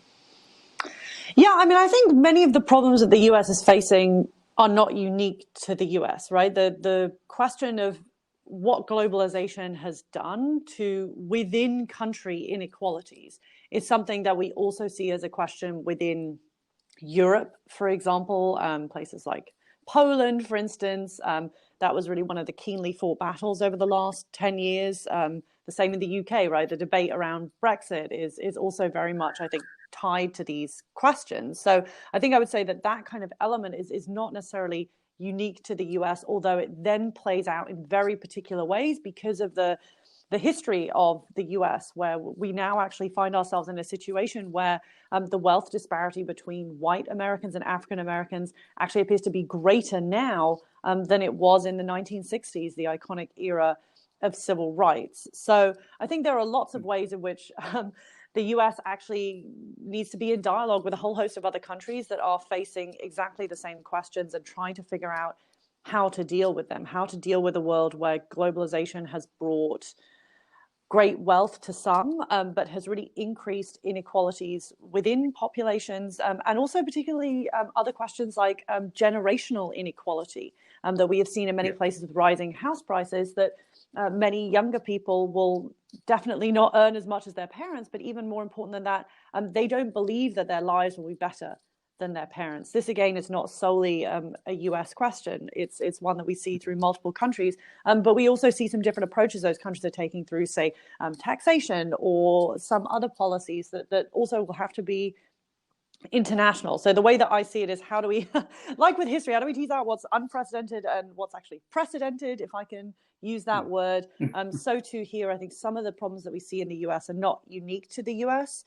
Yeah, I think many of the problems that the US is facing are not unique to the US, right? The question of what globalization has done to within country inequalities is something that we also see as a question within Europe, for example, places like Poland, for instance. That was really one of the keenly fought battles over the last 10 years. The same in the UK, right? The debate around Brexit is also very much, I think, tied to these questions. So I think I would say that kind of element is not necessarily unique to the US, although it then plays out in very particular ways because of the history of the US, where we now actually find ourselves in a situation where the wealth disparity between white Americans and African Americans actually appears to be greater now than it was in the 1960s, the iconic era of civil rights. So I think there are lots of ways in which the US actually needs to be in dialogue with a whole host of other countries that are facing exactly the same questions and trying to figure out how to deal with them, how to deal with a world where globalization has brought great wealth to some, but has really increased inequalities within populations, and also particularly other questions like generational inequality that we have seen in many places with rising house prices, that many younger people will definitely not earn as much as their parents, but even more important than that, they don't believe that their lives will be better than their parents. This, again, is not solely a US question. It's one that we see through multiple countries, but we also see some different approaches those countries are taking through, say, taxation or some other policies that also will have to be international. So the way that I see it is, how do we, like with history, how do we tease out what's unprecedented and what's actually precedented, if I can use that word? So too here, I think some of the problems that we see in the US are not unique to the US.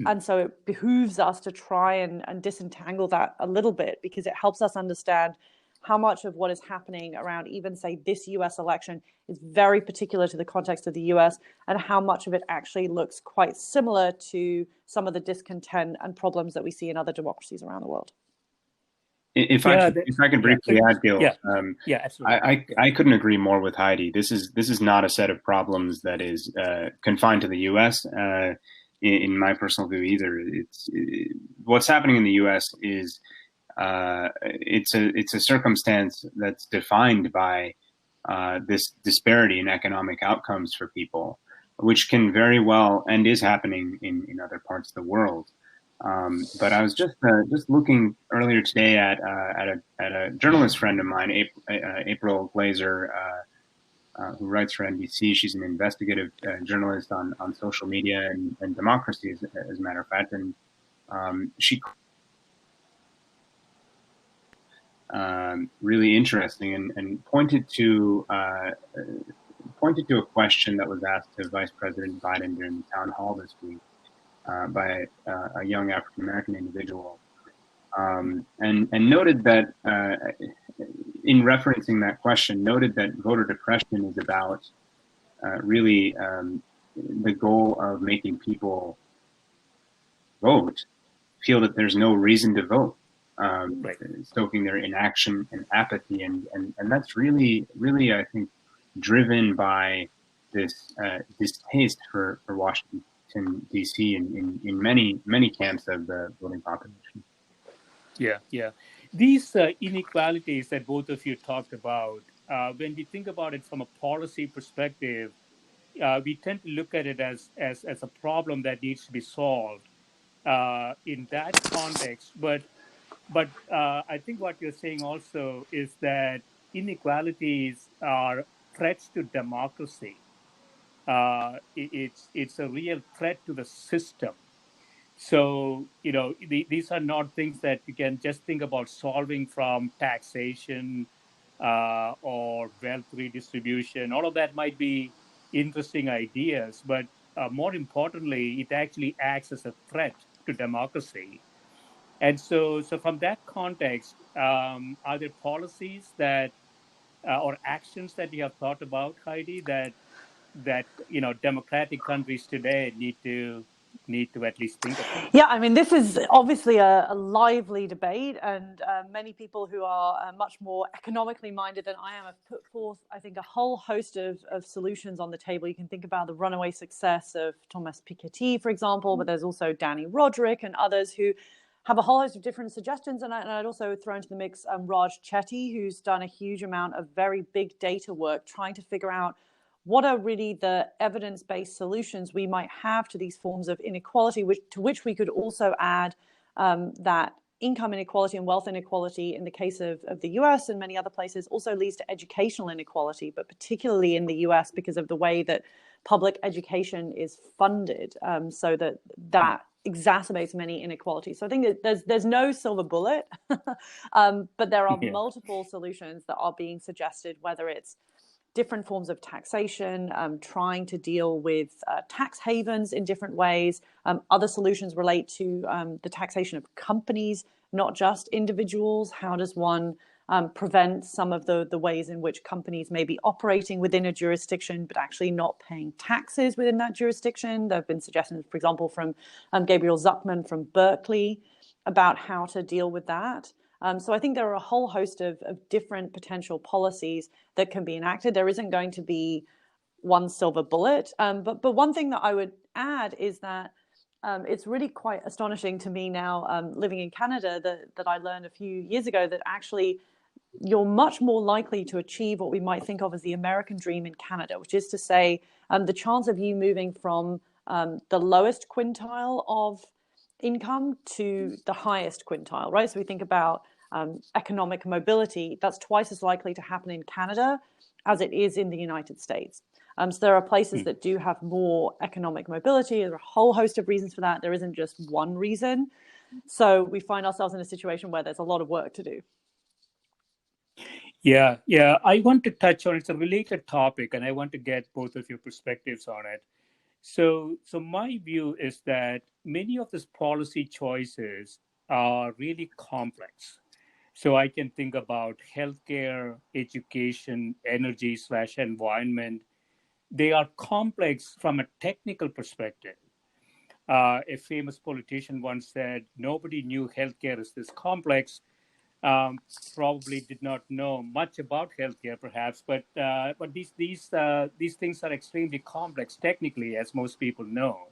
And so it behooves us to try and disentangle that a little bit, because it helps us understand how much of what is happening around even, say, this US election is very particular to the context of the US, and how much of it actually looks quite similar to some of the discontent and problems that we see in other democracies around the world. If I could briefly add, Gil, absolutely. I couldn't agree more with Heidi. This is not a set of problems that is confined to the U.S. In my personal view, either. What's happening in the U.S. is it's a circumstance that's defined by this disparity in economic outcomes for people. which can very well and is happening in other parts of the world. But I was just looking earlier today at a journalist friend of mine, April Glazer, who writes for NBC. She's an investigative journalist on social media and democracy, as a matter of fact, and she really interesting and pointed to a question that was asked to Vice President Biden during the town hall this week by a young African American individual, and noted that in referencing that question, noted that voter depression is about really the goal of making people vote feel that there's no reason to vote, right. Stoking their inaction and apathy, and that's really I think driven by this distaste for Washington D.C. in many camps of the voting population. Yeah. These inequalities that both of you talked about, when we think about it from a policy perspective, we tend to look at it as a problem that needs to be solved in that context. But I think what you're saying also is that inequalities are threats to democracy. It's a real threat to the system. So, these are not things that you can just think about solving from taxation or wealth redistribution. All of that might be interesting ideas, but more importantly, it actually acts as a threat to democracy. And so from that context, are there policies that or actions that you have thought about, Heidi, that democratic countries today need to at least think about? Yeah, I mean, this is obviously a lively debate, and many people who are much more economically minded than I am have put forth, I think, a whole host of solutions on the table. You can think about the runaway success of Thomas Piketty, for example, but there's also Danny Roderick and others who have a whole host of different suggestions. And I'd also throw into the mix Raj Chetty, who's done a huge amount of very big data work trying to figure out what are really the evidence-based solutions we might have to these forms of inequality, to which we could also add that income inequality and wealth inequality in the case of the US and many other places also leads to educational inequality, but particularly in the US because of the way that public education is funded, so that exacerbates many inequalities. So I think that there's no silver bullet, but there are multiple solutions that are being suggested, whether it's different forms of taxation, trying to deal with tax havens in different ways. Other solutions relate to the taxation of companies, not just individuals. How does one prevent some of the ways in which companies may be operating within a jurisdiction but actually not paying taxes within that jurisdiction? There have been suggestions, for example, from Gabriel Zuckman from Berkeley about how to deal with that. So I think there are a whole host of different potential policies that can be enacted. There isn't going to be one silver bullet. But one thing that I would add is that it's really quite astonishing to me now, living in Canada, that I learned a few years ago that actually you're much more likely to achieve what we might think of as the American dream in Canada, which is to say the chance of you moving from the lowest quintile of income to the highest quintile, right? So we think about economic mobility, that's twice as likely to happen in Canada as it is in the United States. So there are places that do have more economic mobility. There are a whole host of reasons for that. There isn't just one reason. So we find ourselves in a situation where there's a lot of work to do. Yeah. I want to touch on, it's a related topic, and I want to get both of your perspectives on it. So my view is that many of these policy choices are really complex. So I can think about healthcare, education, energy/environment. They are complex from a technical perspective. A famous politician once said, nobody knew healthcare is this complex. Probably did not know much about healthcare, perhaps, but these things are extremely complex technically, as most people know.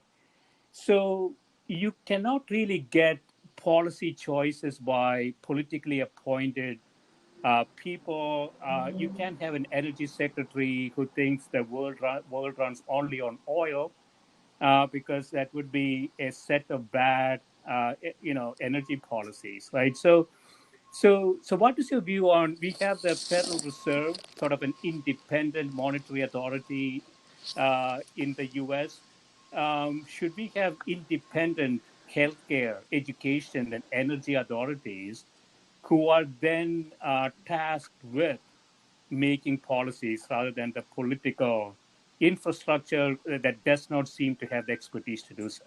So you cannot really get policy choices by politically appointed people, you can't have an energy secretary who thinks the world runs only on oil, because that would be a set of bad, energy policies, right? So what is your view on? We have the Federal Reserve, sort of an independent monetary authority in the U.S. Should we have independent healthcare, education, and energy authorities who are then tasked with making policies rather than the political infrastructure that does not seem to have the expertise to do so?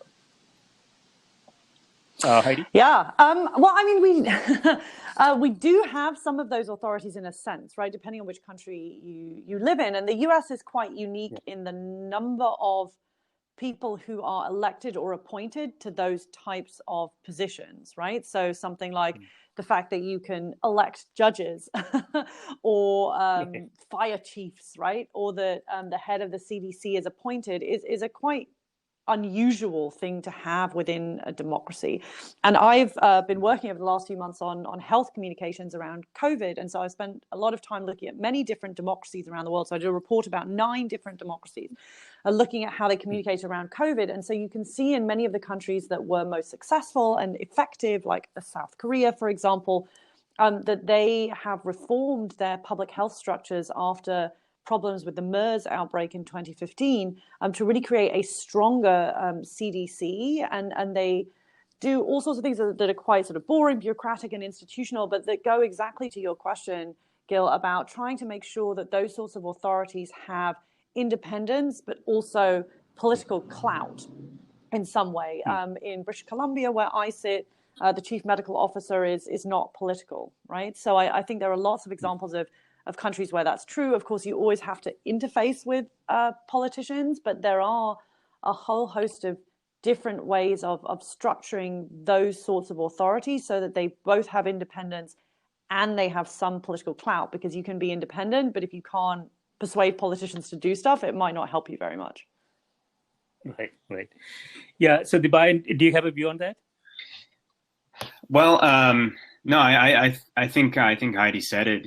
Heidi? Yeah. Well, I mean, we do have some of those authorities in a sense, right? Depending on which country you live in, and the U.S. is quite unique in the number of people who are elected or appointed to those types of positions, right? So something like the fact that you can elect judges or fire chiefs, right? Or the head of the CDC is appointed is a quite unusual thing to have within a democracy. And I've been working over the last few months on health communications around COVID. And so I've spent a lot of time looking at many different democracies around the world. So I did a report about 9 different democracies, looking at how they communicate around COVID. And so you can see in many of the countries that were most successful and effective, like South Korea, for example, that they have reformed their public health structures after problems with the MERS outbreak in 2015 to really create a stronger CDC. And they do all sorts of things that are quite sort of boring, bureaucratic, and institutional, but that go exactly to your question, Gil, about trying to make sure that those sorts of authorities have independence, but also political clout in some way. In British Columbia, where I sit, the chief medical officer is not political, right? So I think there are lots of examples of countries where that's true. Of course, you always have to interface with politicians, but there are a whole host of different ways of structuring those sorts of authorities so that they both have independence and they have some political clout, because you can be independent, but if you can't persuade politicians to do stuff, it might not help you very much. Right. Yeah. So, Dipayan, do you have a view on that? Well, no, I think Heidi said it.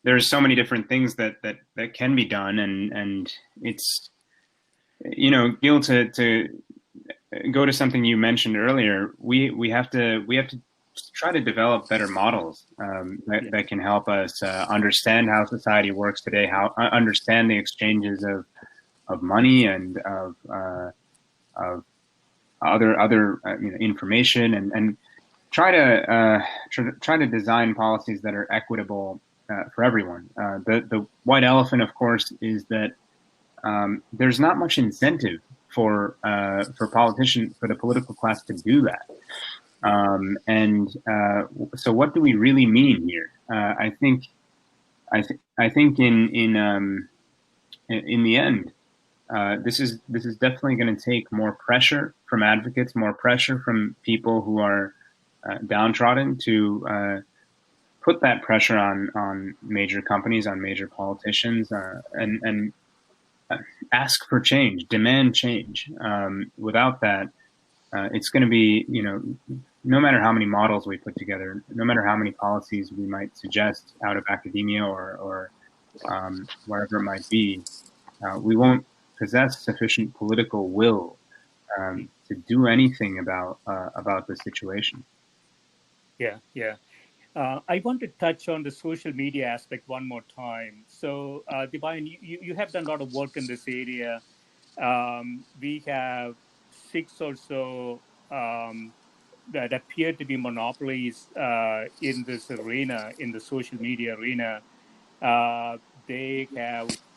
There's so many different things that can be done, and it's, Gil, to go to something you mentioned earlier. We have to try to develop better models that can help us understand how society works today, how understand the exchanges of money and of other information, and try to design policies that are equitable for everyone. The white elephant, of course, is that there's not much incentive for politicians, for the political class, to do that. So what do we really mean here? I think in the end, this is definitely going to take more pressure from advocates, more pressure from people who are downtrodden, to put that pressure on major companies, on major politicians, and ask for change, demand change. Without that, it's going to be, no matter how many models we put together, no matter how many policies we might suggest out of academia or wherever it might be, we won't possess sufficient political will to do anything about the situation. Yeah. I want to touch on the social media aspect one more time. So, Dipayan, you have done a lot of work in this area. We have 6 or so that appear to be monopolies in this arena, in the social media arena.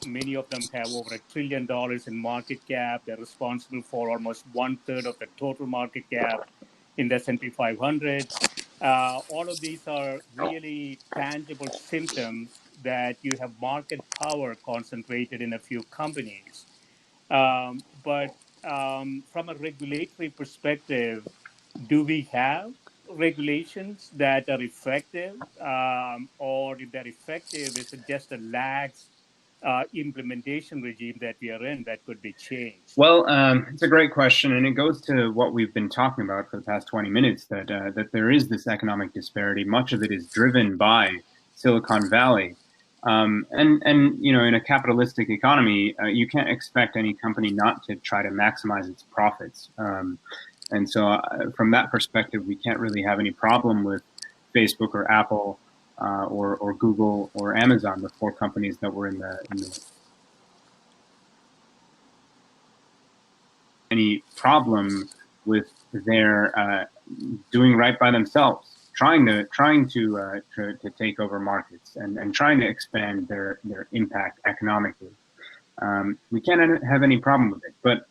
Many of them have over $1 trillion in market cap. They're responsible for almost 1/3 of the total market cap in the S&P 500. All of these are really tangible symptoms that you have market power concentrated in a few companies. But from a regulatory perspective, do we have regulations that are effective? Or if they're effective, is it just a lax implementation regime that we are in that could be changed? Well, it's a great question, and it goes to what we've been talking about for the past 20 minutes, that there is this economic disparity. Much of it is driven by Silicon Valley. And in a capitalistic economy, you can't expect any company not to try to maximize its profits. And so from that perspective, we can't really have any problem with Facebook or Apple or Google or Amazon, the four companies that were in the any problem with their doing right by themselves, trying to take over markets and trying to expand their impact economically. We can't have any problem with it. But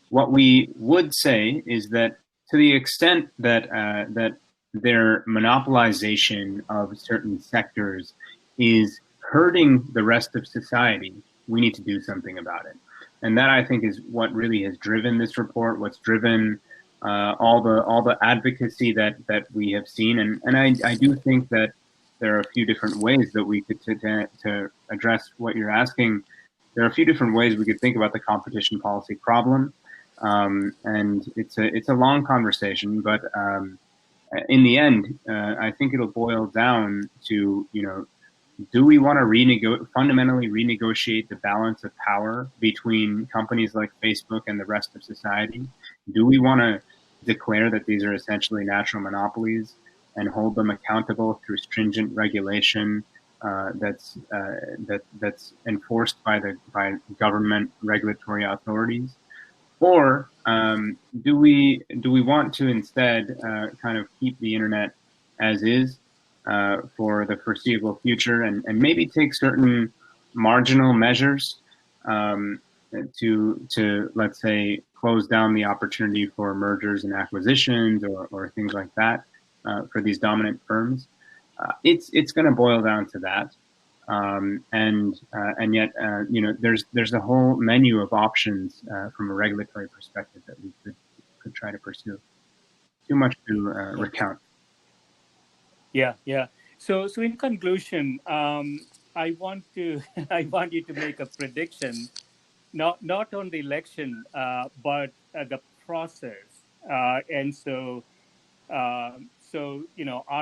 what we would say is that to the extent that that their monopolization of certain sectors is hurting the rest of society, we need to do something about it. And that, I think, is what really has driven this report, what's driven all the advocacy that we have seen. And I do think that there are a few different ways that we could, to address what you're asking, there are a few different ways we could think about the competition policy problem. And it's a long conversation, but in the end, I think it'll boil down to, do we want to fundamentally renegotiate the balance of power between companies like Facebook and the rest of society? Do we want to declare that these are essentially natural monopolies and hold them accountable through stringent regulation that's enforced by government regulatory authorities? Or do we want to instead kind of keep the internet as is for the foreseeable future, and maybe take certain marginal measures to let's say close down the opportunity for mergers and acquisitions or things like that for these dominant firms? It's going to boil down to that. And yet, there's a whole menu of options from a regulatory perspective that we could try to pursue. Too much to recount. Yeah. So in conclusion, I want you to make a prediction, not on the election, but the process. And so, are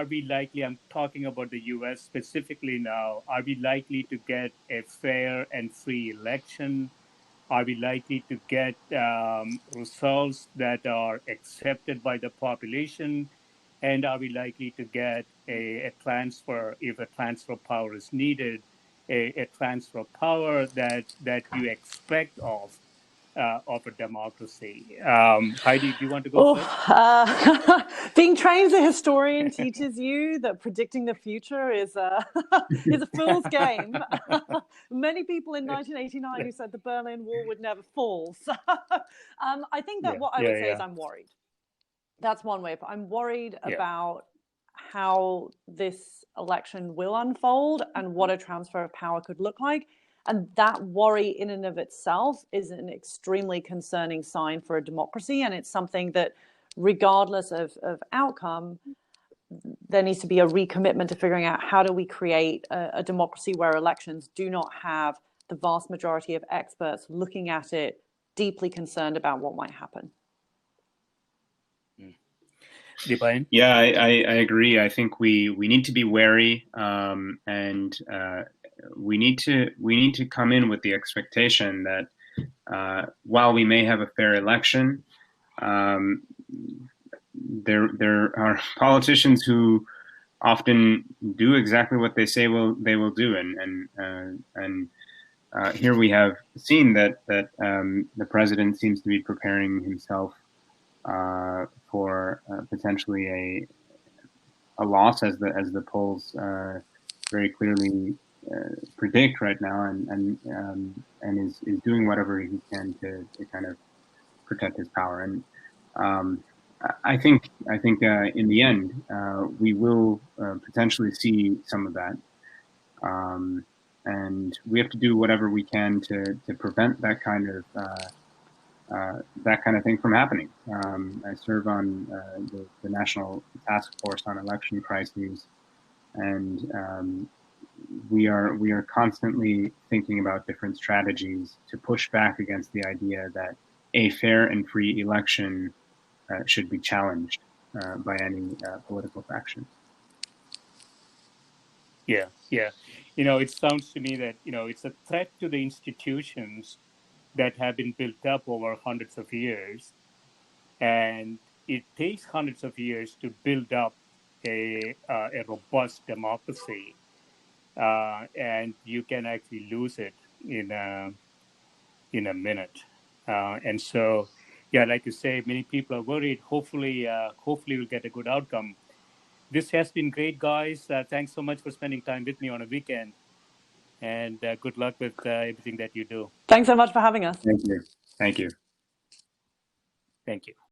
we likely, I'm talking about the US specifically now, are we likely to get a fair and free election? Are we likely to get results that are accepted by the population? And are we likely to get a transfer, if a transfer of power is needed, a transfer of power that you expect of a democracy? Heidi, do you want to go first? Being trained as a historian teaches you that predicting the future is a fool's game. Many people in 1989 who said the Berlin Wall would never fall. So I think that what I would say is I'm worried. That's one way. I'm worried about how this election will unfold and what a transfer of power could look like. And that worry in and of itself is an extremely concerning sign for a democracy. And it's something that, regardless of outcome, there needs to be a recommitment to figuring out how do we create a democracy where elections do not have the vast majority of experts looking at it, deeply concerned about what might happen. Dipayan? Yeah, I agree. I think we need to be wary, and we need to come in with the expectation that while we may have a fair election, there are politicians who often do exactly what they say they will do, and here we have seen that the president seems to be preparing himself for potentially a loss, as the polls very clearly predict right now, and is doing whatever he can to kind of protect his power. And I think in the end we will potentially see some of that, and we have to do whatever we can to prevent that kind of thing from happening. I serve on the National Task Force on Election Crises, and we are constantly thinking about different strategies to push back against the idea that a fair and free election should be challenged by any political faction. Yeah, yeah. It sounds to me that, it's a threat to the institutions that have been built up over hundreds of years. And it takes hundreds of years to build up a robust democracy. And you can actually lose it in a minute. And so, yeah, like you say, many people are worried. Hopefully we'll get a good outcome. This has been great, guys. Thanks so much for spending time with me on a weekend, and good luck with everything that you do. Thanks so much for having us. Thank you. Thank you. Thank you.